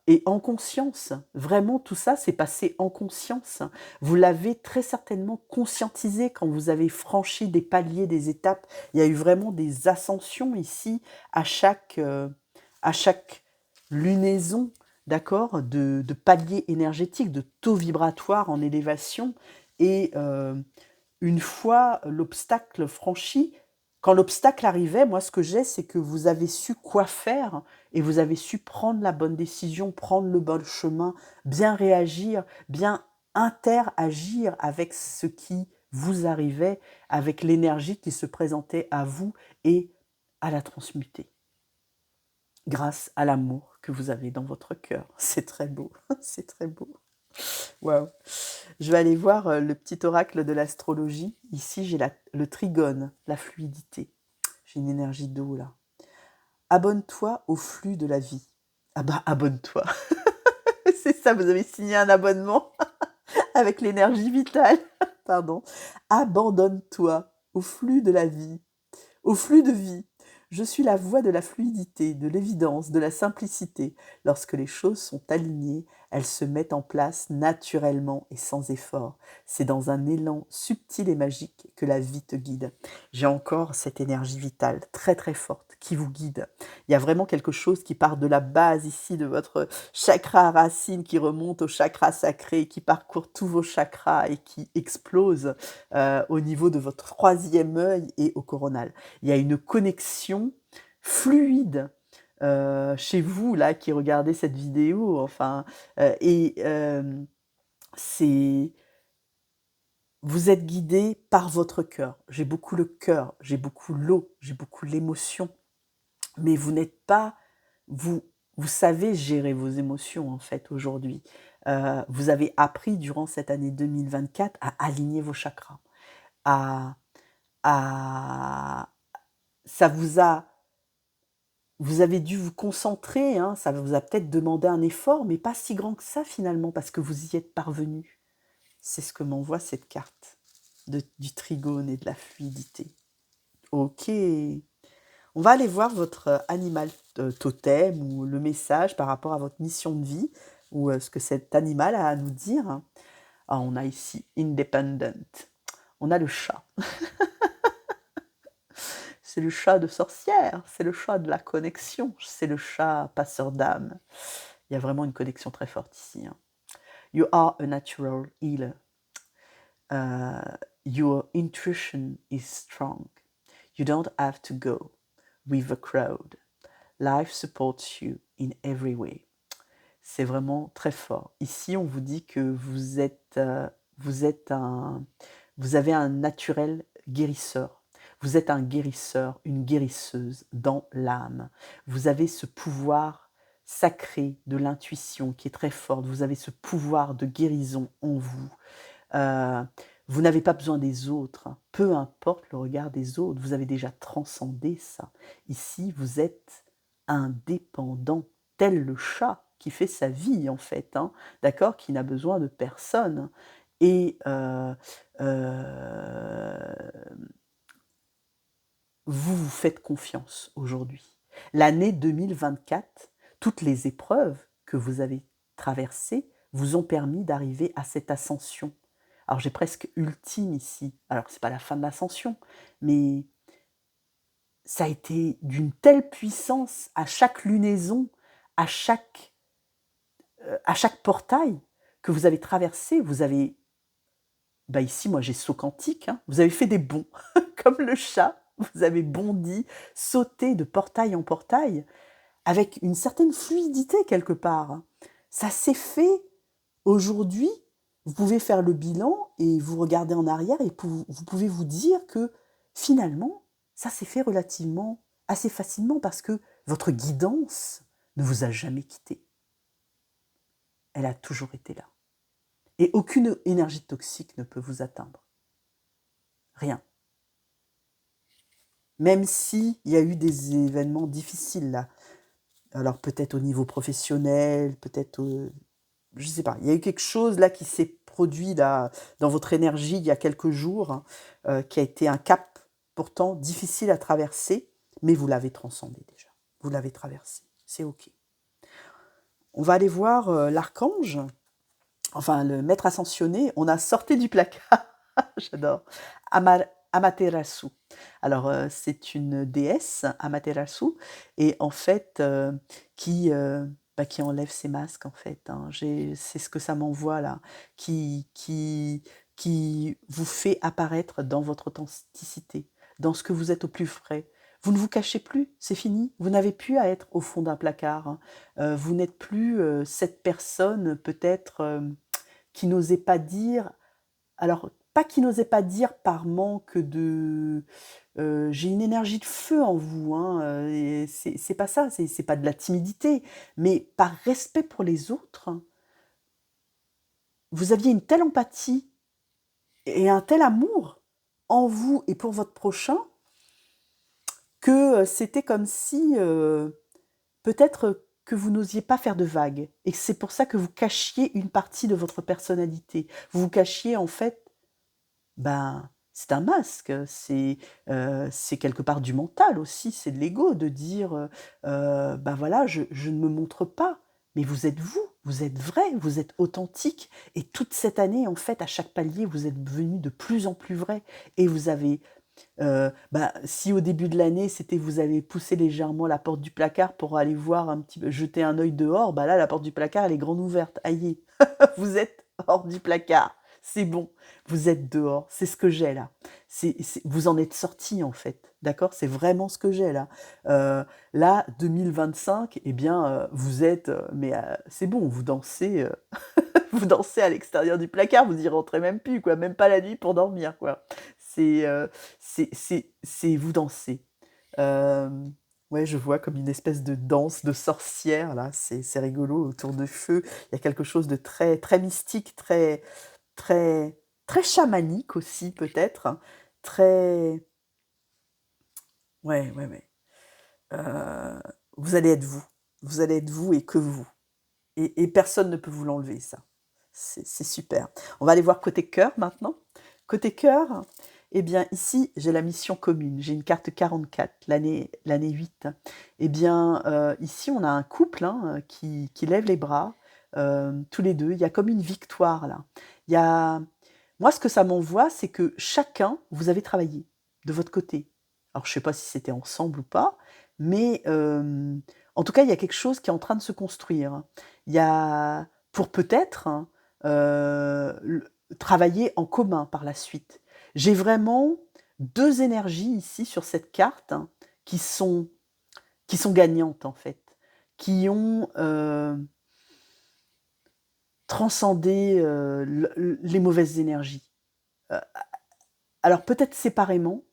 Et en conscience. Vraiment, tout ça s'est passé en conscience. Vous l'avez très certainement conscientisé quand vous avez franchi des paliers, des étapes. Il y a eu vraiment des ascensions ici à chaque lunaison, d'accord, de paliers énergétiques, de taux vibratoires en élévation. Et une fois l'obstacle franchi, quand l'obstacle arrivait, moi ce que j'ai, c'est que vous avez su quoi faire et vous avez su prendre la bonne décision, prendre le bon chemin, bien réagir, bien interagir avec ce qui vous arrivait, avec l'énergie qui se présentait à vous et à la transmuter grâce à l'amour que vous avez dans votre cœur. C'est très beau, c'est très beau. Waouh. Je vais aller voir le petit oracle de l'astrologie. Ici, j'ai le trigone, la fluidité. J'ai une énergie d'eau là. Abonne-toi au flux de la vie. Ah bah, abonne-toi. C'est ça, vous avez signé un abonnement avec l'énergie vitale. Pardon. Abandonne-toi au flux de la vie, au flux de vie. Je suis la voie de la fluidité, de l'évidence, de la simplicité. Lorsque les choses sont alignées, elles se mettent en place naturellement et sans effort. C'est dans un élan subtil et magique que la vie te guide. J'ai encore cette énergie vitale très très forte qui vous guide. Il y a vraiment quelque chose qui part de la base ici de votre chakra racine, qui remonte au chakra sacré, qui parcourt tous vos chakras et qui explose au niveau de votre troisième œil et au coronal. Il y a une connexion fluide chez vous là qui regardez cette vidéo, enfin, c'est vous êtes guidé par votre cœur. J'ai beaucoup le cœur, j'ai beaucoup l'eau, j'ai beaucoup l'émotion, mais vous n'êtes pas vous savez gérer vos émotions en fait aujourd'hui. Vous avez appris durant cette année 2024 à aligner vos chakras, à à ça vous avez dû vous concentrer, hein, ça vous a peut-être demandé un effort, mais pas si grand que ça finalement, parce que vous y êtes parvenu. C'est ce que m'envoie cette carte du trigone et de la fluidité. Ok. On va aller voir votre animal totem ou le message par rapport à votre mission de vie ou ce que cet animal a à nous dire. Ah, on a ici Independent. On a le chat. C'est le chat de sorcière, c'est le chat de la connexion, c'est le chat passeur d'âme. Il y a vraiment une connexion très forte ici. Hein. You are a natural healer. Your intuition is strong. You don't have to go with the crowd. Life supports you in every way. C'est vraiment très fort. Ici, on vous dit que vous avez un naturel guérisseur. Vous êtes un guérisseur, une guérisseuse dans l'âme. Vous avez ce pouvoir sacré de l'intuition qui est très fort. Vous avez ce pouvoir de guérison en vous. Vous n'avez pas besoin des autres. Peu importe le regard des autres. Vous avez déjà transcendé ça. Ici, vous êtes indépendant, tel le chat qui fait sa vie en fait, hein, d'accord, qui n'a besoin de personne. Et vous vous faites confiance aujourd'hui. L'année 2024, toutes les épreuves que vous avez traversées vous ont permis d'arriver à cette ascension. Alors j'ai presque ultime ici. Alors c'est pas la fin de l'ascension, mais ça a été d'une telle puissance à chaque lunaison, à chaque portail que vous avez traversé. Vous avez, bah ici moi j'ai saut quantique, hein, vous avez fait des bonds comme le chat. Vous avez bondi, sauté de portail en portail, avec une certaine fluidité quelque part. Ça s'est fait aujourd'hui. Vous pouvez faire le bilan et vous regarder en arrière et vous pouvez vous dire que finalement, ça s'est fait relativement assez facilement parce que votre guidance ne vous a jamais quitté. Elle a toujours été là. Et aucune énergie toxique ne peut vous atteindre. Rien. Même s'il y a eu des événements difficiles là, alors peut-être au niveau professionnel, peut-être, je ne sais pas, il y a eu quelque chose là qui s'est produit là, dans votre énergie il y a quelques jours, hein, qui a été un cap pourtant difficile à traverser, mais vous l'avez transcendé déjà, vous l'avez traversé, c'est ok. On va aller voir l'archange, enfin le maître ascensionné, on a sorti du placard, j'adore, Amaterasu. Alors, c'est une déesse, Amaterasu, et en fait, qui, qui enlève ses masques, en fait, hein. C'est ce que ça m'envoie là, qui vous fait apparaître dans votre authenticité, dans ce que vous êtes au plus frais. Vous ne vous cachez plus, c'est fini. Vous n'avez plus à être au fond d'un placard, hein. Vous n'êtes plus, cette personne peut-être, qui n'osait pas dire, alors, pas qui n'osait pas dire par manque de, j'ai une énergie de feu en vous, hein, et c'est pas ça, c'est pas de la timidité, mais par respect pour les autres, vous aviez une telle empathie et un tel amour en vous et pour votre prochain que, c'était comme si, peut-être que vous n'osiez pas faire de vagues et que c'est pour ça que vous cachiez une partie de votre personnalité. Vous vous cachiez en fait. Ben, c'est un masque, c'est quelque part du mental aussi, c'est de l'ego de dire, «Ben voilà, je ne me montre pas». Mais vous êtes vrai, vous êtes authentique et toute cette année, en fait, à chaque palier, vous êtes devenu de plus en plus vrai et vous avez, si au début de l'année, c'était vous avez poussé légèrement la porte du placard pour aller voir un petit peu jeter un œil dehors, bah là, la porte du placard, elle est grande ouverte. Aïe, vous êtes hors du placard. C'est bon, vous êtes dehors. C'est ce que j'ai là. Vous en êtes sortis en fait. D'accord? C'est vraiment ce que j'ai là. Là, 2025, eh bien, vous êtes, c'est bon, vous dansez, vous dansez à l'extérieur du placard, vous y rentrez même plus, quoi, même pas la nuit pour dormir, quoi. C'est, c'est vous dansez. Ouais, je vois comme une espèce de danse de sorcière là, c'est rigolo autour de feu. Il y a quelque chose de très très mystique, très très chamanique aussi peut-être, hein. Très ouais. Heu, vous allez être vous. Vous allez être vous et que vous. Et personne ne peut vous l'enlever ça. C'est super. On va aller voir côté cœur maintenant. Côté cœur, eh bien ici, j'ai la mission commune. J'ai une carte 44, l'année 8. Eh bien, ici, on a un couple, hein, qui lève les bras, tous les 2. Il y a comme une victoire là. Il y a Moi, ce que ça m'envoie, c'est que chacun, vous avez travaillé de votre côté. Alors je ne sais pas si c'était ensemble ou pas, mais en tout cas, il y a quelque chose qui est en train de se construire. Il y a pour peut-être, hein, travailler en commun par la suite. J'ai vraiment 2 énergies ici sur cette carte, hein, qui sont gagnantes en fait, qui ont, transcendé, les mauvaises énergies. Heu, alors peut-être séparément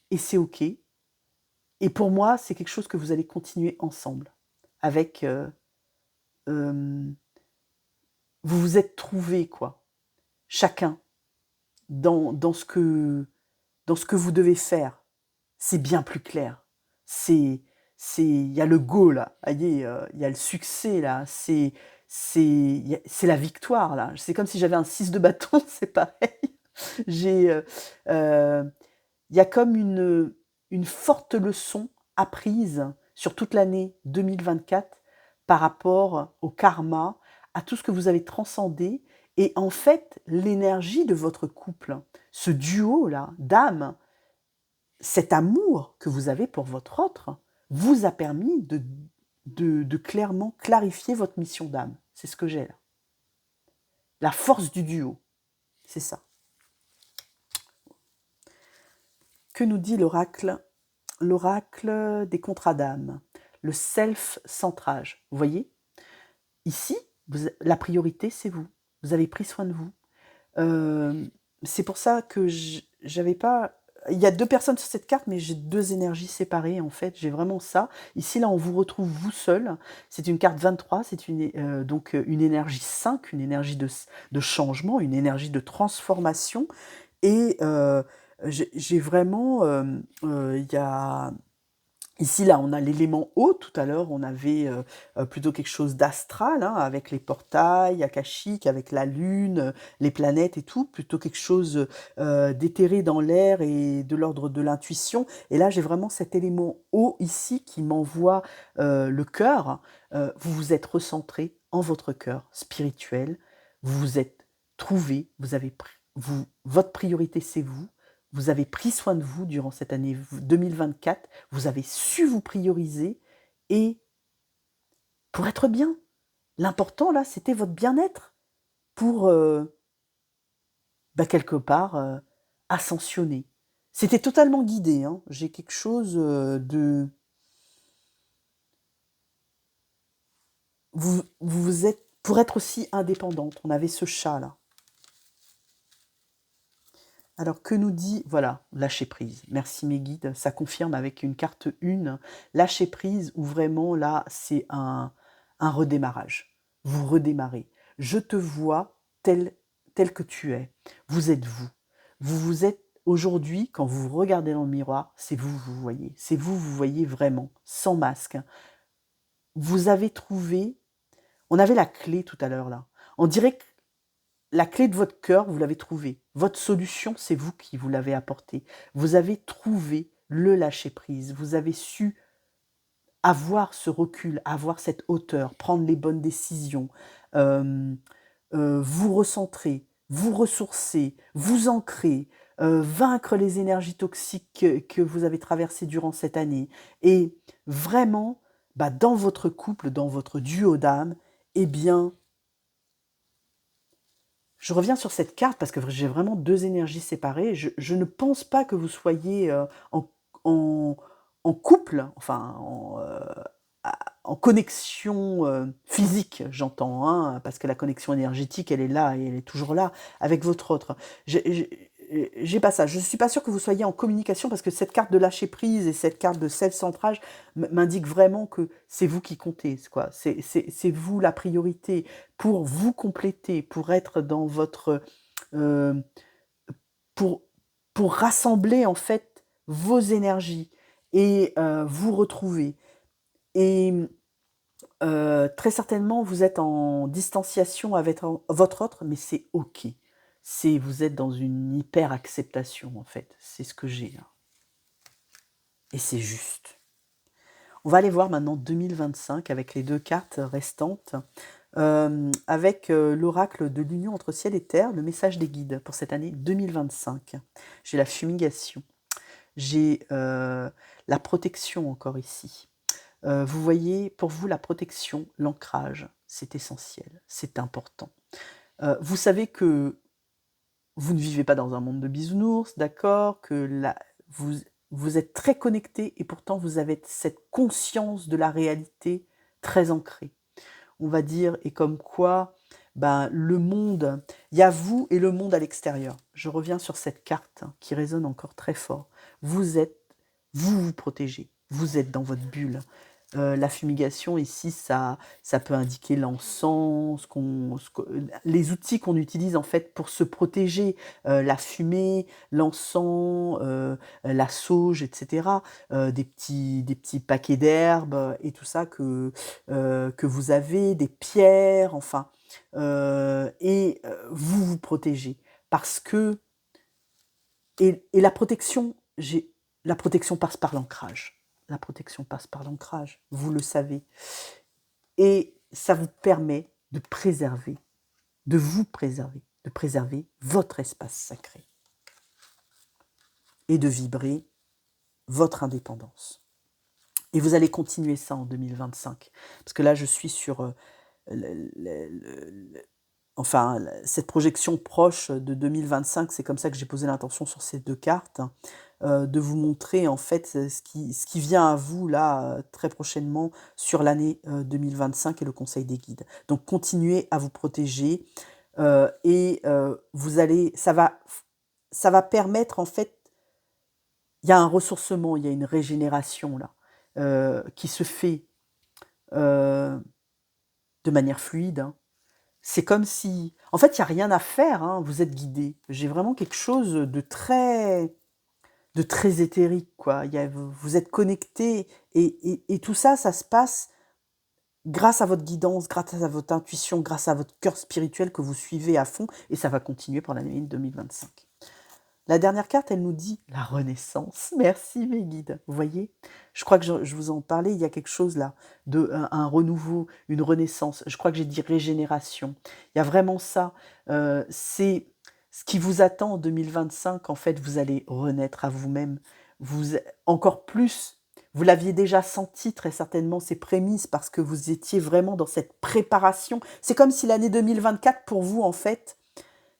et c'est OK, et pour moi, c'est quelque chose que vous allez continuer ensemble avec, hem, vous vous êtes trouvés quoi, chacun dans ce que vous devez faire. C'est bien plus clair. C'est il y a le go là, ça y est, il y a le succès là, c'est la victoire là. C'est comme si j'avais un 6 de bâton, c'est pareil. J'ai, il y a comme une forte leçon apprise sur toute l'année 2024 par rapport au karma, à tout ce que vous avez transcendé et en fait, l'énergie de votre couple, ce duo-là d'âmes, cet amour que vous avez pour votre autre, vous a permis de clairement clarifier votre mission d'âme. C'est ce que j'ai là. La force du duo, c'est ça. Que nous dit l'oracle? L'oracle des contrats d'âme, le self-centrage. Vous voyez? Ici, la priorité, c'est vous. Vous avez pris soin de vous. C'est pour ça que j'avais pas. Il y a 2 personnes sur cette carte, mais j'ai 2 énergies séparées, en fait. J'ai vraiment ça. Ici, là, on vous retrouve vous seul. C'est une carte 23, c'est donc une énergie 5, une énergie de changement, une énergie de transformation et j'ai vraiment, il y a ici, là, on a l'élément eau. Tout à l'heure, on avait, plutôt quelque chose d'astral, hein, avec les portails akashiques, avec la lune, les planètes et tout, plutôt quelque chose, d'éthéré dans l'air et de l'ordre de l'intuition. Et là, j'ai vraiment cet élément eau ici qui m'envoie, le cœur. Vous vous êtes recentrés en votre cœur spirituel. Vous vous êtes trouvés, vous avez votre priorité, c'est vous. vous avez pris soin de vous durant cette année 2024, vous avez su vous prioriser et pour être bien. L'important là, c'était votre bien-être pour, quelque part, ascensionner. C'était totalement guidé, hein. J'ai quelque chose, de vous êtes pour être aussi indépendante, on avait ce chat-là. Alors que nous dit voilà, lâcher prise. Merci mes guides, ça confirme avec une carte 1, lâcher prise où vraiment là, c'est un redémarrage. Vous redémarrez. Je te vois tel que tu es. Vous êtes vous. Vous êtes aujourd'hui, quand vous vous regardez dans le miroir, c'est vous voyez. C'est vous voyez vraiment, sans masque. Vous avez trouvé, on avait la clé tout à l'heure là. On dirait que la clé de votre cœur, vous l'avez trouvée. Votre solution, c'est vous qui vous l'avez apportée. Vous avez trouvé le lâcher-prise. Vous avez su avoir ce recul, avoir cette hauteur, prendre les bonnes décisions, vous recentrer, vous ressourcer, vous ancrer, vaincre les énergies toxiques que vous avez traversées durant cette année. Et vraiment, dans votre couple, dans votre duo d'âme, eh bien, je reviens sur cette carte parce que j'ai vraiment 2 énergies séparées. Je ne pense pas que vous soyez, en en en couple, enfin en connexion, physique, j'entends, hein, parce que la connexion énergétique, elle est là et elle est toujours là avec votre autre. J'ai pas ça. Je suis pas sûre que vous soyez en communication parce que cette carte de lâcher prise et cette carte de self-centrage m'indique vraiment que c'est vous qui comptez, quoi. C'est vous la priorité pour vous compléter, pour être dans votre, heu, pour rassembler en fait vos énergies et vous retrouver et très certainement, vous êtes en distanciation avec votre autre, mais c'est OK. Vous êtes dans une hyper acceptation, en fait. C'est ce que j'ai là et c'est juste. On va aller voir maintenant 2025 avec les 2 cartes restantes, avec, l'oracle de l'union entre ciel et terre, le message des guides pour cette année 2025. J'ai la fumigation, j'ai, la protection encore ici. Vous voyez, pour vous, la protection, l'ancrage, c'est essentiel, c'est important. Vous savez que vous ne vivez pas dans un monde de bisounours, d'accord? Que vous êtes très connectés et pourtant vous avez cette conscience de la réalité très ancrée. On va dire et comme quoi, le monde il y a vous et le monde à l'extérieur. Je reviens sur cette carte qui résonne encore très fort. Vous protégez, vous êtes dans votre bulle. La fumigation ici, ça peut indiquer l'encens, les outils qu'on utilise en fait pour se protéger, la fumée, l'encens, la sauge et cetera, des petits paquets d'herbes, et tout ça que vous avez, des pierres, enfin, vous vous protégez parce que et la protection passe par l'ancrage. La protection passe par l'ancrage, vous le savez. Et ça vous permet de vous préserver, de préserver votre espace sacré et de vibrer votre indépendance. Et vous allez continuer ça en 2025. Parce que là, je suis sur cette projection proche de 2025, c'est comme ça que j'ai posé l'intention sur ces 2 cartes, de vous montrer en fait ce qui vient à vous là, très prochainement sur l'année 2025 et le conseil des guides. Donc continuez à vous protéger, et ça va permettre en fait, il y a un ressourcement, il y a une régénération là, qui se fait, de manière fluide, hein. C'est comme si en fait, il y a rien à faire, hein, vous êtes guidés. J'ai vraiment quelque chose de très éthérique, quoi. Il y a vous êtes connectés et tout ça, ça se passe grâce à votre guidance, grâce à votre intuition, grâce à votre cœur spirituel que vous suivez à fond et ça va continuer pour l'année 2025. La dernière carte, elle nous dit la renaissance. Merci mes guides. Vous voyez, je crois que je vous en parlais, il y a quelque chose là, un renouveau, une renaissance. Je crois que j'ai dit régénération. Il y a vraiment ça. ce qui vous attend en 2025, en fait, vous allez renaître à vous-même. Vous, encore plus, vous l'aviez déjà senti très certainement, ces prémices, parce que vous étiez vraiment dans cette préparation. C'est comme si l'année 2024, pour vous, en fait,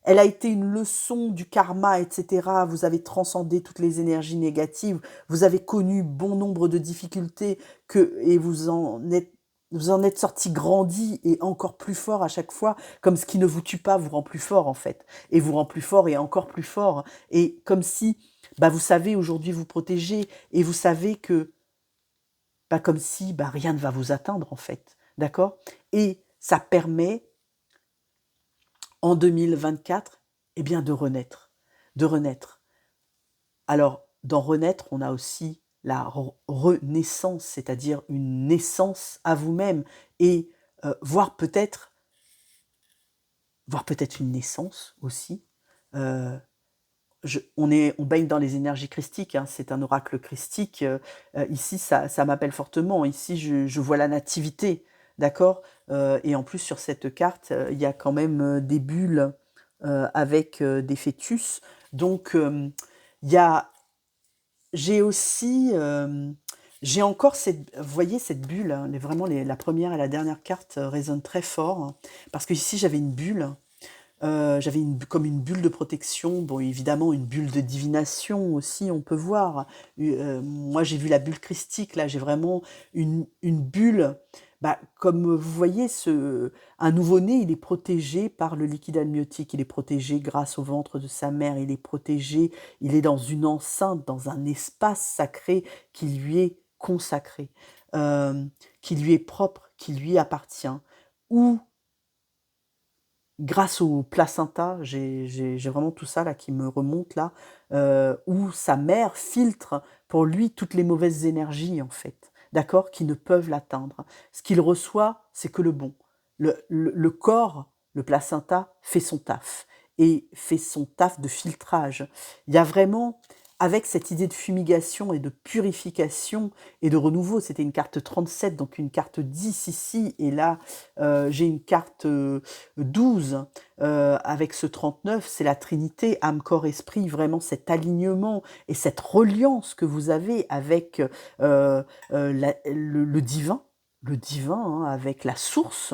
elle a été une leçon du karma, etc. Vous avez transcendé toutes les énergies négatives. Vous avez connu bon nombre de difficultés et vous en êtes sorti grandi et encore plus fort à chaque fois. Comme ce qui ne vous tue pas vous rend plus fort, en fait. Et vous rend plus fort et encore plus fort. Et comme si, bah, vous savez aujourd'hui vous protéger. Et vous savez que, bah, comme si bah, rien ne va vous atteindre, en fait. D'accord? Et ça permet en 2024, eh bien de renaître, de renaître. Alors, dans renaître, on a aussi la renaissance, c'est-à-dire une naissance à vous-même et voir peut-être une naissance aussi. On baigne dans les énergies christiques, hein, c'est un oracle christique. Ici, ça m'appelle fortement. Ici, je vois la nativité, d'accord. Et en plus, sur cette carte, il y a quand même des bulles avec des fœtus. Donc, il y a, j'ai aussi, j'ai encore vous voyez cette bulle, hein, vraiment la première et la dernière carte résonnent très fort, hein, parce que ici j'avais une bulle. J'avais comme une bulle de protection, bon évidemment une bulle de divination aussi, on peut voir. Moi j'ai vu la bulle christique, là j'ai vraiment une bulle, bah, comme vous voyez, un nouveau-né, il est protégé par le liquide amniotique, il est protégé grâce au ventre de sa mère, il est protégé, il est dans une enceinte, dans un espace sacré qui lui est consacré, euh, qui lui est propre, qui lui appartient, où grâce au placenta, j'ai vraiment tout ça là qui me remonte là, où sa mère filtre pour lui toutes les mauvaises énergies en fait, d'accord, qui ne peuvent l'atteindre. Ce qu'il reçoit, c'est que le bon. Le corps, le placenta, fait son taf et fait son taf de filtrage. Il y a vraiment, avec cette idée de fumigation et de purification et de renouveau, c'était une carte 37, donc une carte 10 ici, et là j'ai une carte 12 avec ce 39, c'est la Trinité, âme, corps, esprit, vraiment cet alignement et cette reliance que vous avez avec le divin, hein, avec la source.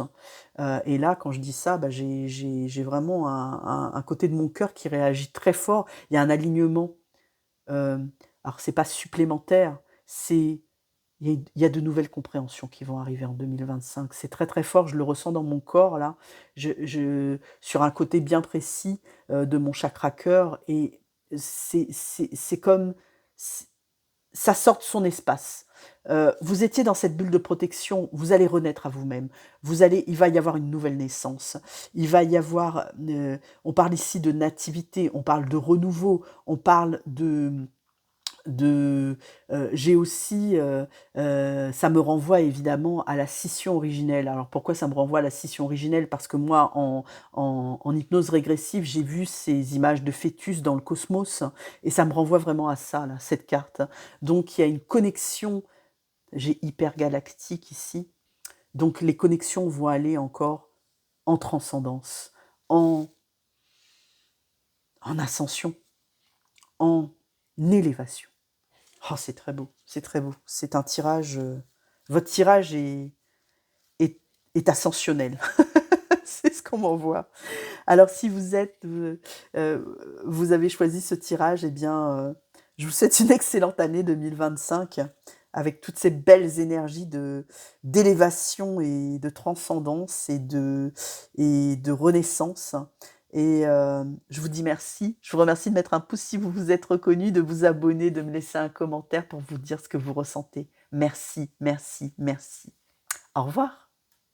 Et là, quand je dis ça, bah, j'ai vraiment un côté de mon cœur qui réagit très fort. Il y a un alignement. euh, alors, c'est pas supplémentaire, c'est il y a de nouvelles compréhensions qui vont arriver en 2025. C'est très très fort, je le ressens dans mon corps là, sur un côté bien précis de mon chakra cœur, et c'est comme ça sort de son espace. Vous étiez dans cette bulle de protection, vous allez renaître à vous-même. Il va y avoir une nouvelle naissance. Il va y avoir, on parle ici de nativité, on parle de renouveau, on parle j'ai aussi, ça me renvoie évidemment à la scission originelle. Alors pourquoi ça me renvoie à la scission originelle? Parce que moi, en hypnose régressive, j'ai vu ces images de fœtus dans le cosmos, et ça me renvoie vraiment à ça, là, cette carte. Donc il y a une connexion, j'ai hypergalactique ici, donc les connexions vont aller encore en transcendance, en, en ascension, en élévation. Oh, c'est très beau, c'est très beau. C'est un tirage. Votre tirage est, est ascensionnel. C'est ce qu'on m'envoie. Alors, si vous avez choisi ce tirage, eh bien, je vous souhaite une excellente année 2025 avec toutes ces belles énergies d'élévation et de transcendance et de renaissance. Et je vous dis merci. Je vous remercie de mettre un pouce si vous vous êtes reconnu, de vous abonner, de me laisser un commentaire pour vous dire ce que vous ressentez. Merci, merci, merci. Au revoir.